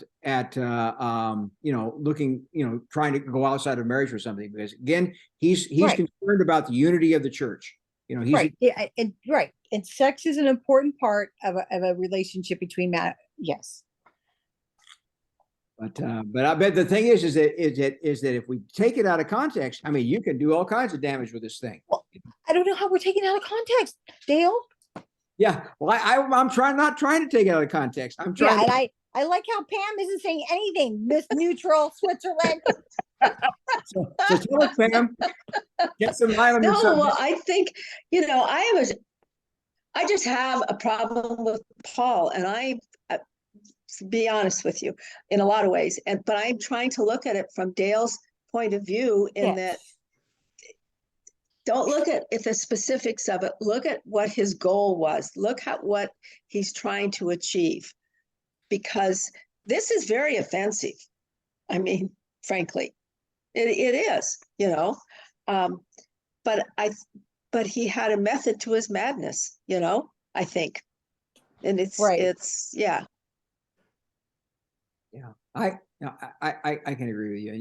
to go outside of marriage for something, because again, he's right. Concerned about the unity of the church. He's right. Right. And sex is an important part of a relationship between men. Yes. But I bet the thing is that if we take it out of context, I mean, you can do all kinds of damage with this thing. Well, I don't know how we're taking it out of context, Dale. Yeah. Well, I'm not trying to take it out of context. I'm trying. Yeah, and I like how Pam isn't saying anything. Miss Neutral Switzerland. so tell us, Pam. Get some light on yourself. No, well, I think I just have a problem with Paul, and to be honest with you, in a lot of ways, but I'm trying to look at it from Dale's point of view in that. Don't look at the specifics of it. Look at what his goal was. Look at what he's trying to achieve, because this is very offensive. I mean, frankly, it is, but he had a method to his madness, I think. And it's yeah. Yeah. I can agree with you,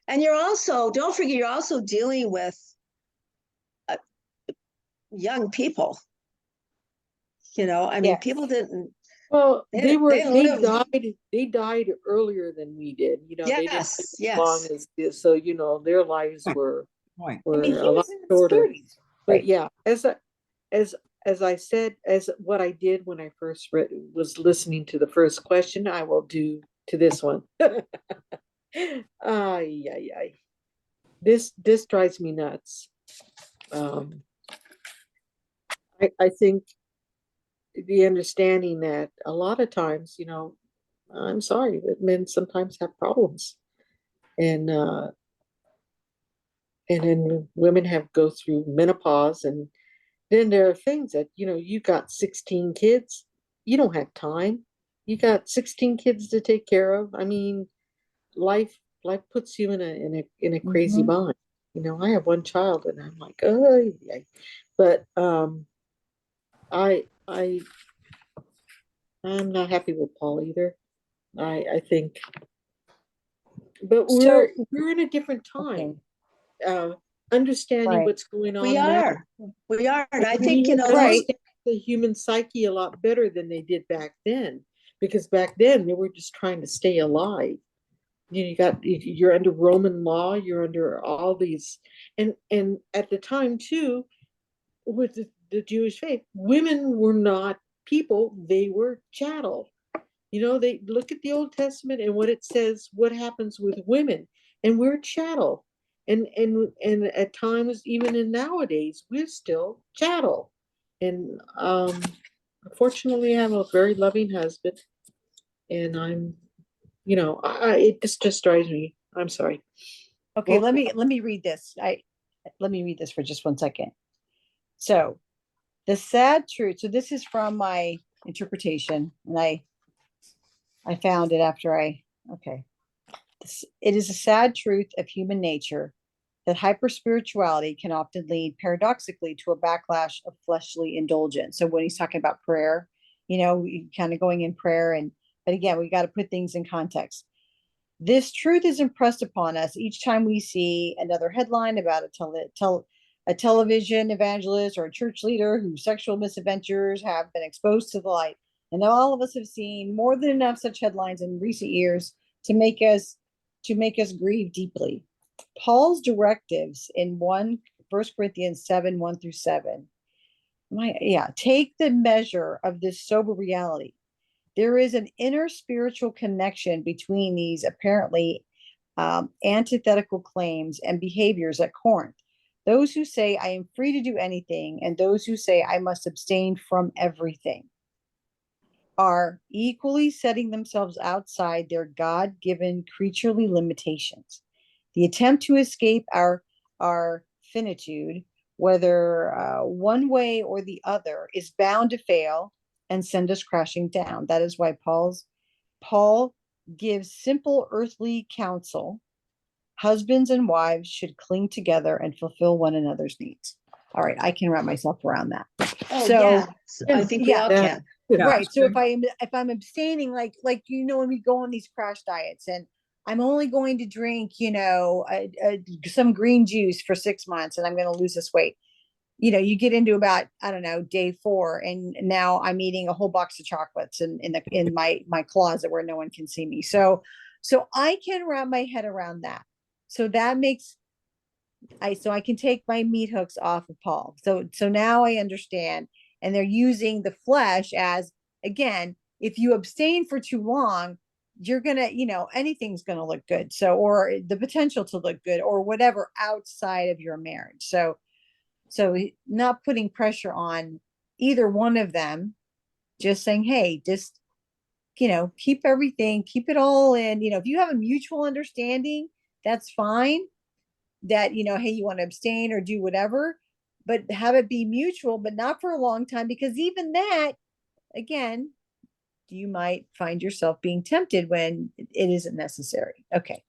And don't forget, you're also dealing with young people. I mean, people didn't. Well, they died earlier than we did. They didn't live as long as this, so their lives were a lot shorter. But yeah, as I said, as what I did when I first was listening to the first question, I will do to this one. Ay, ay, ay. This drives me nuts. I think the understanding that a lot of times, I'm sorry, that men sometimes have problems. And then women have go through menopause, and then there are things that, you got 16 kids, you don't have time. You got 16 kids to take care of. I mean, life puts you in a crazy Mhm. bind. I have one child and I'm like, oh yeah. But I I'm not happy with Paul either. I think, but So, we're in a different okay, time. Understanding right, what's going We on now. are. We are. And I We think, right. understand the human psyche a lot better than they did back then, because back then they were just trying to stay alive. You're under Roman law, you're under all these, and at the time too, with the Jewish faith, women were not people, they were chattel. They look at the Old Testament and what it says, what happens with women, and we're chattel. And at times, even in nowadays, we're still chattel. And unfortunately, I have a very loving husband, and it just drives me. I'm sorry. Okay, Well, let me read this. Let me read this for just 1 second. So, the sad truth. So this is from my interpretation, and I found it after okay. It is a sad truth of human nature that hyperspirituality can often lead paradoxically to a backlash of fleshly indulgence. So when he's talking about prayer, kind of going in prayer, but again, we got to put things in context. This truth is impressed upon us each time we see another headline about a television evangelist or a church leader whose sexual misadventures have been exposed to the light. And all of us have seen more than enough such headlines in recent years to make us grieve deeply. Paul's directives in 1 Corinthians 7, 1-7. Take the measure of this sober reality. There is an inner spiritual connection between these apparently antithetical claims and behaviors at Corinth. Those who say, I am free to do anything, and those who say, I must abstain from everything, are equally setting themselves outside their God-given creaturely limitations. The attempt to escape our finitude, whether one way or the other, is bound to fail and send us crashing down. That is why Paul gives simple earthly counsel. Husbands and wives should cling together and fulfill one another's needs. All right, I can wrap myself around that. oh, So, yeah. I think we yeah, all that- can. Yeah. right. So if I'm abstaining, like when we go on these crash diets, and I'm only going to drink, some green juice for 6 months, and I'm going to lose this weight. You get into about, I don't know, day 4, and now I'm eating a whole box of chocolates in my closet where no one can see me. So I can wrap my head around that. So that makes so I can take my meat hooks off of Paul. So now I understand, and they're using the flesh as, again, if you abstain for too long, you're gonna, anything's gonna look good. So, or the potential to look good, or whatever outside of your marriage. So not putting pressure on either one of them, just saying, hey, just keep everything, keep it all in. If you have a mutual understanding, that's fine, that hey, you want to abstain or do whatever, but have it be mutual, but not for a long time, because even that, again, you might find yourself being tempted when it isn't necessary. Okay.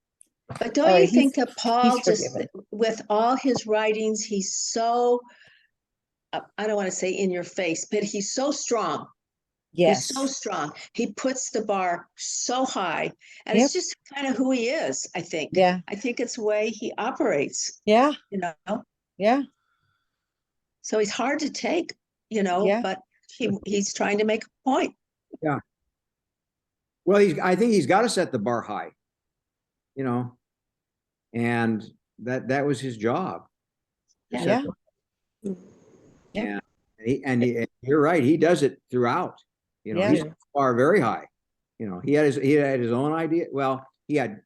But All don't you right, think that he's Paul, just forgiven. with all his writings, he's so, I don't want to say in your face, but he's so strong. He's so Yes. strong. He puts the bar so high. And Yep. it's just kind of who he is, I think. Yeah. I think it's the way he operates, Yeah. you know. Yeah. So he's hard to take, Yeah. but he's trying to make a point. Yeah. Well, I think he's got to set the bar high, and that was his job. Yeah. Yeah. And you're right, he does it throughout. Yeah. He's set the bar very high. he had his own idea. Well, he had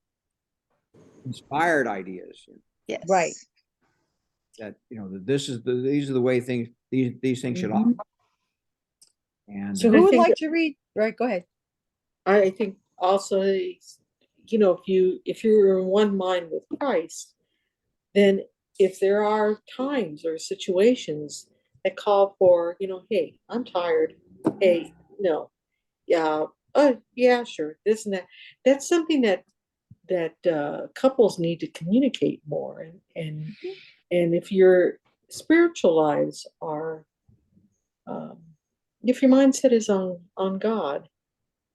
inspired ideas Yes. Right. that, these are the way these things should Mhm. operate. And So I who would think like to read? Right, go ahead. I think also, if you're in one mind with Christ, then if there are times or situations that call for, hey, I'm tired. Hey, no, yeah, yeah, sure, this and that. That's something that couples need to communicate more, and if your spiritual lives are, um, if your mindset is on God,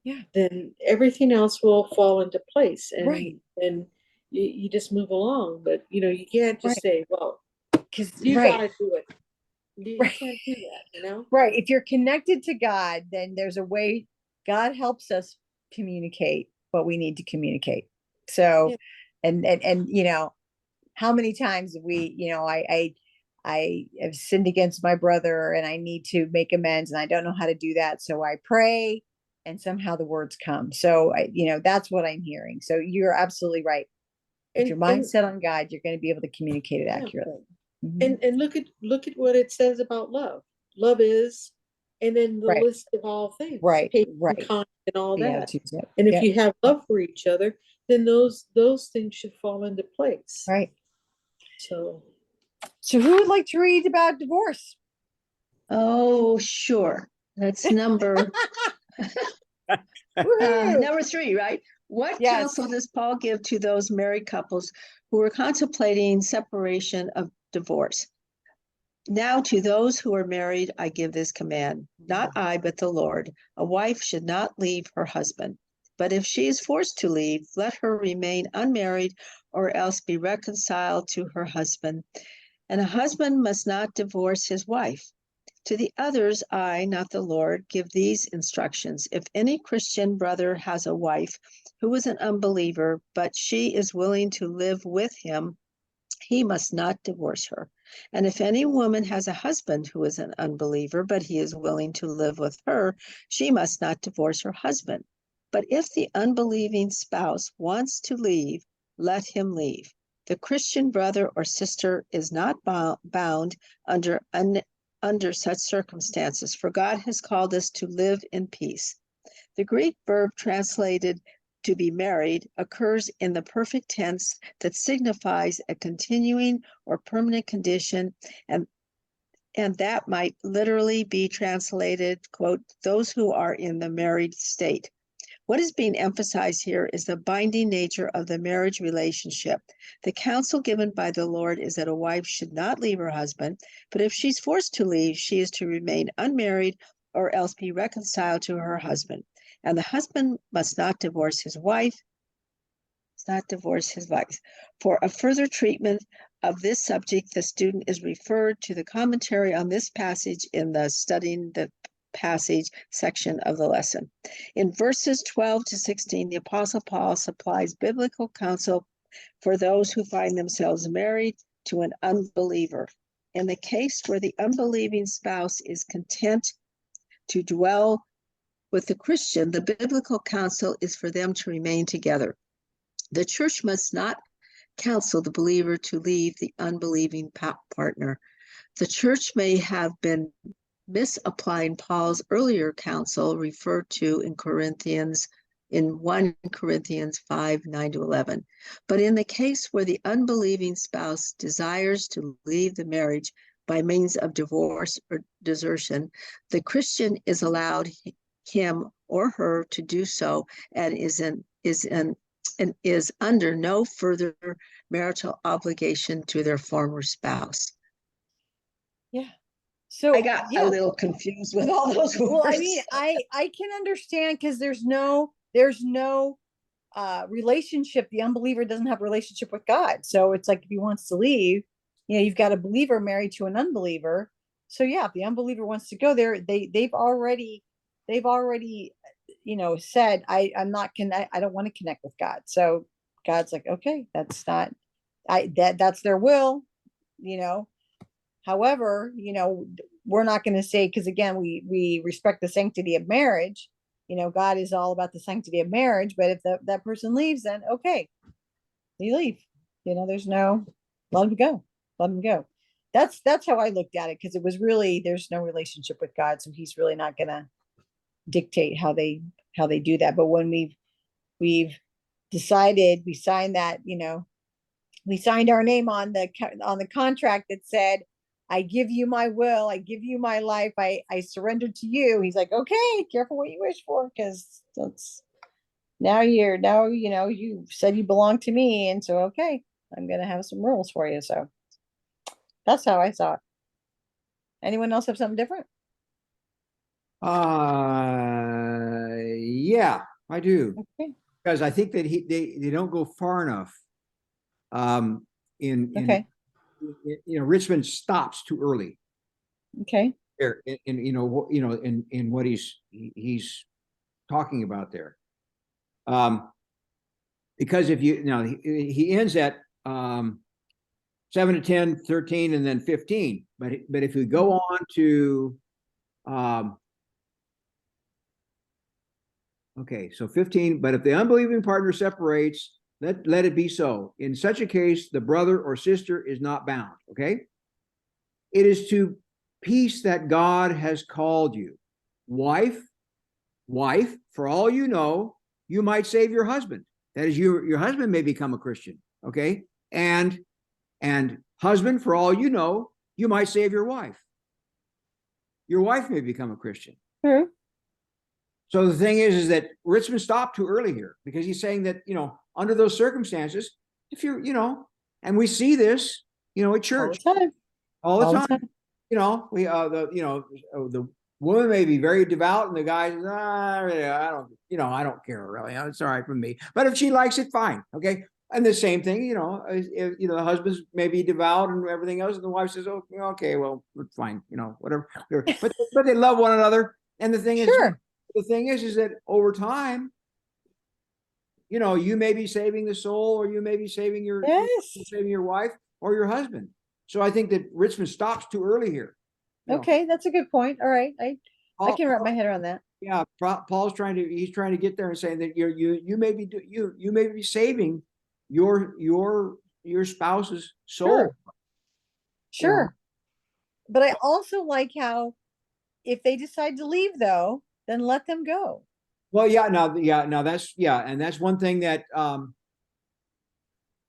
Yeah. then everything else will fall into place, Right. and you just move along. But you can't just Right. say, well, Because you right. gotta do it. You Right. can't do that. Right. If you're connected to God, then there's a way God helps us communicate what we need to communicate. So, Yeah. and how many times have we, I have sinned against my brother and I need to make amends and I don't know how to do that. So I pray and somehow the words come. So that's what I'm hearing. So you're absolutely right. If and your and mind's set on God, you're going to be able to communicate it yeah. accurately. And look at what it says about love. Love is, and then the Right. list of all things, Right. patient, Right. kind, and all The that. attitudes. Yep. And if Yep. you have love for each other, then those things should fall into place. Right. So So who would like to read about divorce? Oh, sure. That's number Woohoo! number 3, right? What Yes. counsel does Paul give to those married couples who are contemplating separation of divorce? Now, to those who are married, I give this command, not I, but the Lord. A wife should not leave her husband. But if she is forced to leave, let her remain unmarried or else be reconciled to her husband. And a husband must not divorce his wife. To the others, I, not the Lord, give these instructions. If any Christian brother has a wife who is an unbeliever, but she is willing to live with him, he must not divorce her. And if any woman has a husband who is an unbeliever, but he is willing to live with her, she must not divorce her husband. But if the unbelieving spouse wants to leave, let him leave. The Christian brother or sister is not bound under such circumstances, for God has called us to live in peace. The Greek verb translated to be married occurs in the perfect tense that signifies a continuing or permanent condition, and that might literally be translated, quote, those who are in the married state. What is being emphasized here is the binding nature of the marriage relationship. The counsel given by the Lord is that a wife should not leave her husband, but if she's forced to leave, she is to remain unmarried or else be reconciled to her husband. And the husband must not divorce his wife. For a further treatment of this subject, the student is referred to the commentary on this passage in the Studying the Passage section of the lesson. In verses 12 to 16, the Apostle Paul supplies biblical counsel for those who find themselves married to an unbeliever. In the case where the unbelieving spouse is content to dwell with the Christian, the biblical counsel is for them to remain together. The church must not counsel the believer to leave the unbelieving partner. The church may have been misapplying Paul's earlier counsel referred to in 1 Corinthians 5, 9-11. But in the case where the unbelieving spouse desires to leave the marriage by means of divorce or desertion, the Christian is allowed him or her to do so and is under no further marital obligation to their former spouse. Yeah. So I got a little confused with all those words. Well, I mean, I can understand because there's no relationship. The unbeliever doesn't have a relationship with God. So it's like if he wants to leave, you've got a believer married to an unbeliever. So yeah, if the unbeliever wants to go there, they've already said I don't want to connect with God. So God's like, okay, that's their will, However, we're not going to say, because again, we respect the sanctity of marriage. God is all about the sanctity of marriage, but if that person leaves, then okay, you leave. There's no, let them go. Let them go. That's how I looked at it, because it was really, there's no relationship with God, so he's really not gonna dictate how they do that. But when we've decided, we signed that, we signed our name on the contract that said, I give you my will, I give you my life, I surrender to you. He's like, okay, careful what you wish for, because that's now you said you belong to me, and so okay, I'm gonna have some rules for you. So that's how I saw it. Anyone else have something different? Yeah, I do, Okay. because I think that they don't go far enough. In Okay. Richmond stops too early Okay. there, in what he's talking about there. Because if you now he ends at 7 to 10, 13, and then 15. But if we go on to okay, so 15, but if the unbelieving partner separates, let it be so. In such a case, the brother or sister is not bound. Okay. It is to peace that God has called you. Wife, for all you know, you might save your husband. That is, your husband may become a Christian. Okay. And husband, for all you know, you might save your wife. Your wife may become a Christian. True. So the thing is that Richmond stopped too early here, because he's saying that, under those circumstances, if you're, and we see this, at church All the time. The woman may be very devout, and the guy says, I don't care really. It's all right with me. But if she likes it, fine. Okay. And the same thing, if, the husband's maybe devout and everything else, and the wife says, oh, okay, well, fine, whatever. But they love one another. And the thing Sure. is that over time, you may be saving the soul, or you may be saving your wife or your husband. So I think that Richmond stops too early here. Okay, that's a good point. All right, I can wrap my head around that. Yeah, Paul's trying to get there and saying that you may be saving your spouse's soul. Sure. But I also like how, if they decide to leave, though, then let them go. Well, and that's one thing that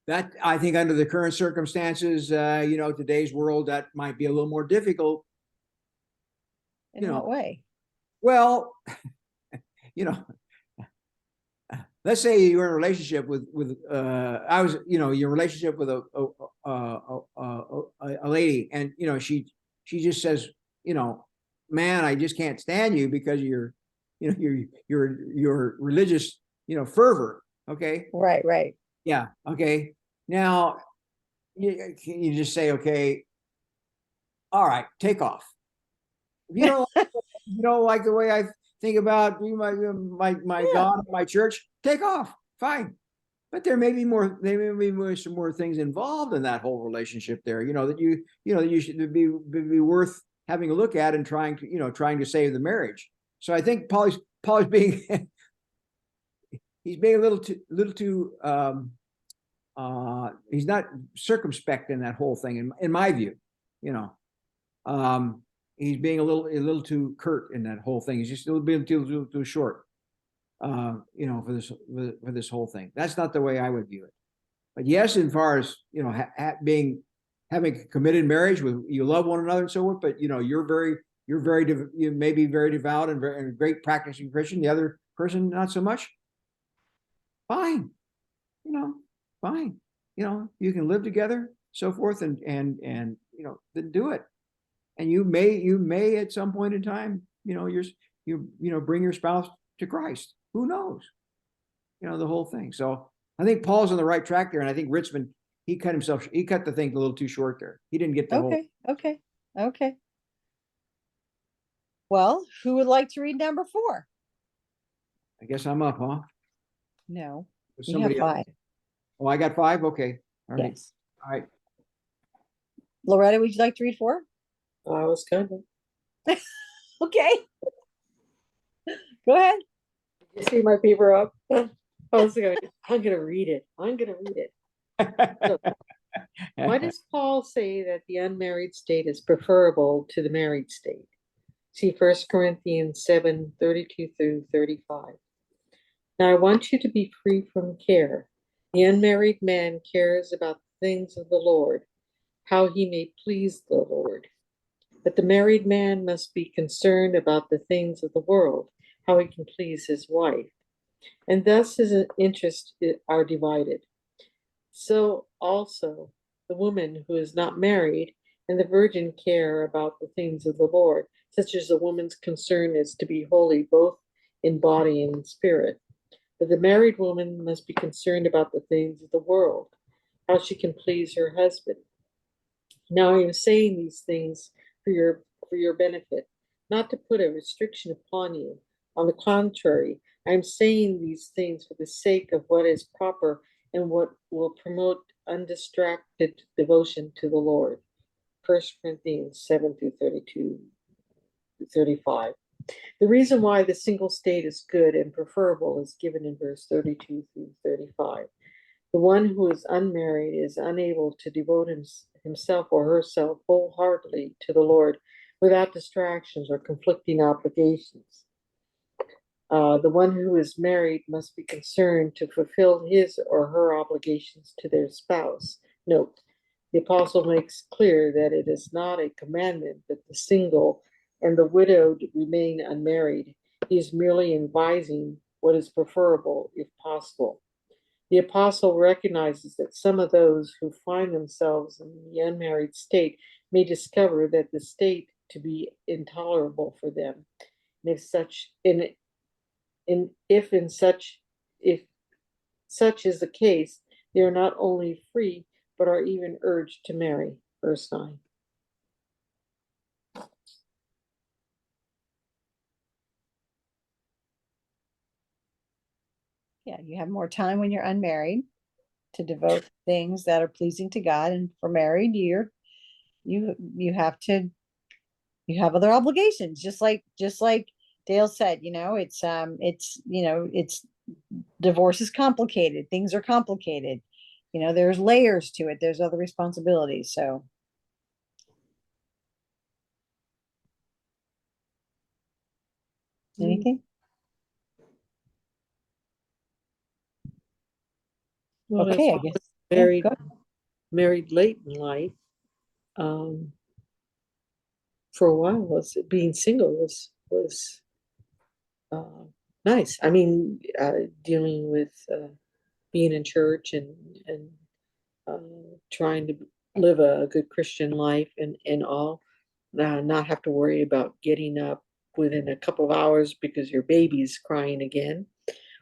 that I think, under the current circumstances, today's world, that might be a little more difficult. In what way? Well, let's say you're in a relationship with you're in a relationship with a lady, and she just says, man, I just can't stand you because your religious fervor. Okay. Right. Yeah. Okay. Now you just say, okay, all right, take off. If you don't like the way I think about my God, my church, take off. Fine. But there may be some more things involved in that whole relationship there, that you should be worth having a look at, and trying to save the marriage. So I think Paul is being he's being a little too he's not circumspect in that whole thing, in my view. He's being a little too curt in that whole thing. He's just a little bit too short, for this whole thing. That's not the way I would view it. But yes, as far as having a committed marriage with, you love one another and so forth, but you may be very devout and a great practicing Christian. The other person not so much. Fine, fine. You can live together, so forth, and then do it. And you may at some point in time, bring your spouse to Christ. Who knows? The whole thing. So I think Paul's on the right track there, and I think Richmond, he cut the thing a little too short there. He didn't get the whole. Okay. Well, who would like to read number 4? I guess I'm up, huh? No, you have 5. Oh, I got 5. Okay. All right. Yes. All right. Loretta, would you like to read 4? I was kind of. Okay. Go ahead. You see my paper up? I'm gonna read it. I'm gonna read it. So, why does Paul say that the unmarried state is preferable to the married state? See 1 Corinthians 7:32 through 35. Now I want you to be free from care. The unmarried man cares about the things of the Lord, how he may please the Lord. But the married man must be concerned about the things of the world, how he can please his wife. And thus his interests are divided. So also the woman who is not married and the virgin care about the things of the Lord, such as a woman's concern is to be holy both in body and in spirit. But the married woman must be concerned about the things of the world, how she can please her husband. Now I am saying these things for your benefit, not to put a restriction upon you. On the contrary, I am saying these things for the sake of what is proper and what will promote undistracted devotion to the Lord. 1 Corinthians 7 through 32 through 35. The reason why the single state is good and preferable is given in verse 32 through 35. The one who is unmarried is unable to devote himself or herself wholeheartedly to the Lord without distractions or conflicting obligations. The one who is married must be concerned to fulfill his or her obligations to their spouse. Note, the apostle makes clear that it is not a commandment that the single and the widowed remain unmarried. He is merely advising what is preferable if possible. The apostle recognizes that some of those who find themselves in the unmarried state may discover that the state to be intolerable for them. And if such is the case, they are not only free, but are even urged to marry. Verse 9. Yeah, you have more time when you're unmarried to devote things that are pleasing to God, and for married, you have to you have other obligations, just like Dale said, it's divorce is complicated, things are complicated, there's layers to it, there's other responsibilities. So anything? Well, Okay, I that's guess. married, Yeah, married late in life. For a while, being single was nice. I mean, dealing with being in church and trying to live a good Christian life and all, not have to worry about getting up within a couple of hours because your baby's crying again,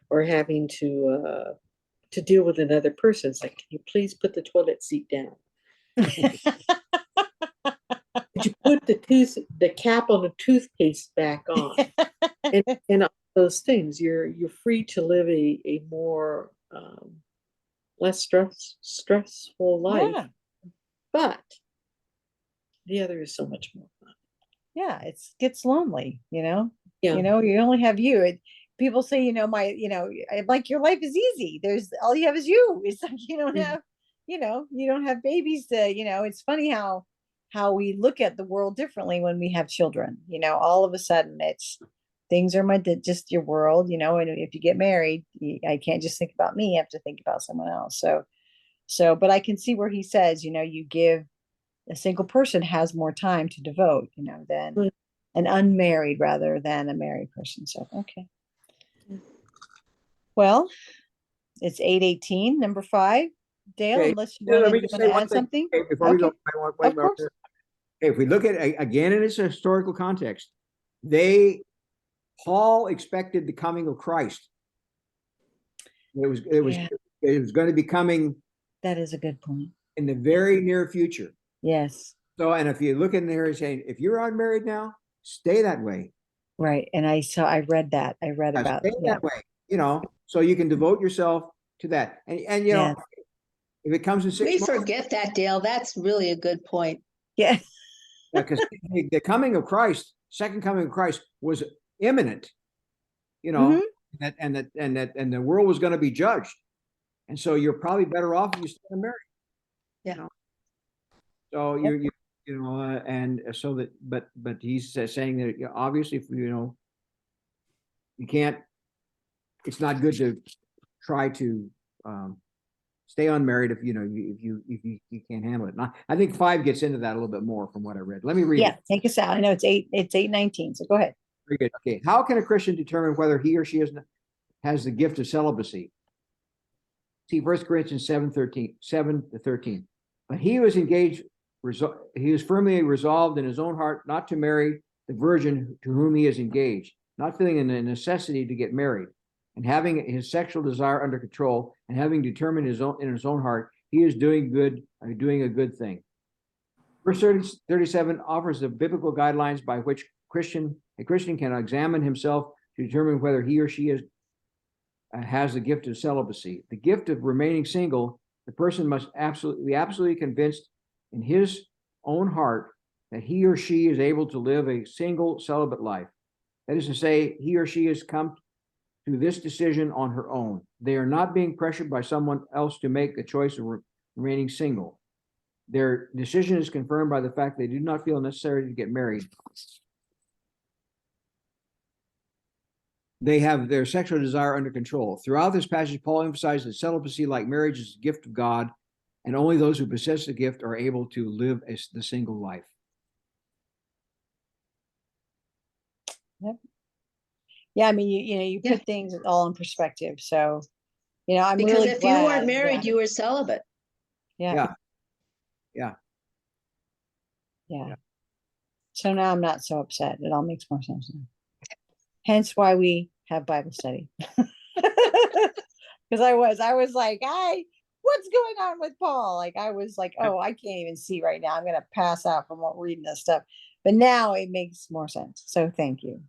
or having to deal with another person. It's like, can you please put the toilet seat down? Did you put the cap on the toothpaste back on? and all those things. You're free to live a more less stressful life, yeah, but the other is so much more fun. yeah, it gets lonely, Yeah. you only have you. People say, I'm like, your life is easy, there's all you have is you. It's like you don't have, you don't have babies to, it's funny how we look at the world differently when we have children. All of a sudden it's things are just your world, and if you get married, I can't just think about me, I have to think about someone else. So but I can see where he says, you give a single person has more time to devote, than Right. an unmarried rather than a married person. So okay. Well, it's 8:18, number 5. Dale, Okay. unless you Let me want just to say one add thing. something. Okay, before we go, Okay, wait of course. if we look at again in its historical context, Paul expected the coming of Christ. It was Yeah, it was going to be coming that is a good point. in the very near future. Yes, So, and if you look in there, he's saying, if you're unmarried now, stay that way. right. And I read about Stay that way. So you can devote yourself to that. And yeah, if it comes in 6 We months, forget that, Dale. That's really a good point. yeah, because the coming of Christ, second coming of Christ, was imminent. Mhm. and the world was going to be judged. And so you're probably better off if you stay unmarried. Yeah. You know? So and so that, but he's saying that obviously, if you can't, it's not good to try to stay unmarried if you can't handle it. And I think 5 gets into that a little bit more from what I read. Let me read Yeah, it. take us out. I know it's 8:19, so go ahead. Very good. Okay. How can a Christian determine whether he or she has the gift of celibacy? See 1 Corinthians 7:13. But he was engaged, he is firmly resolved in his own heart not to marry the virgin to whom he is engaged, not feeling a necessity to get married, and having his sexual desire under control, and having determined in his own heart, he is doing a good thing. Verse 37 offers the biblical guidelines by which a Christian can examine himself to determine whether he or she has the gift of celibacy. The gift of remaining single, the person must be absolutely convinced in his own heart that he or she is able to live a single celibate life. That is to say, he or she has come to this decision on her own. They are not being pressured by someone else to make a choice of remaining single. Their decision is confirmed by the fact they do not feel necessary to get married. They have their sexual desire under control. Throughout this passage, Paul emphasizes that celibacy, like marriage, is a gift of God, and only those who possess the gift are able to live the single life. Yep. Yeah, I mean, you put things all in perspective. So, I'm Because really if glad. you weren't married, you were celibate. Yeah. So now I'm not so upset. It all makes more sense now. Hence why we have Bible study. Because I was like, what's going on with Paul? Like, I was like, oh, I can't even see right now. I'm going to pass out from reading this stuff. But now it makes more sense. So thank you.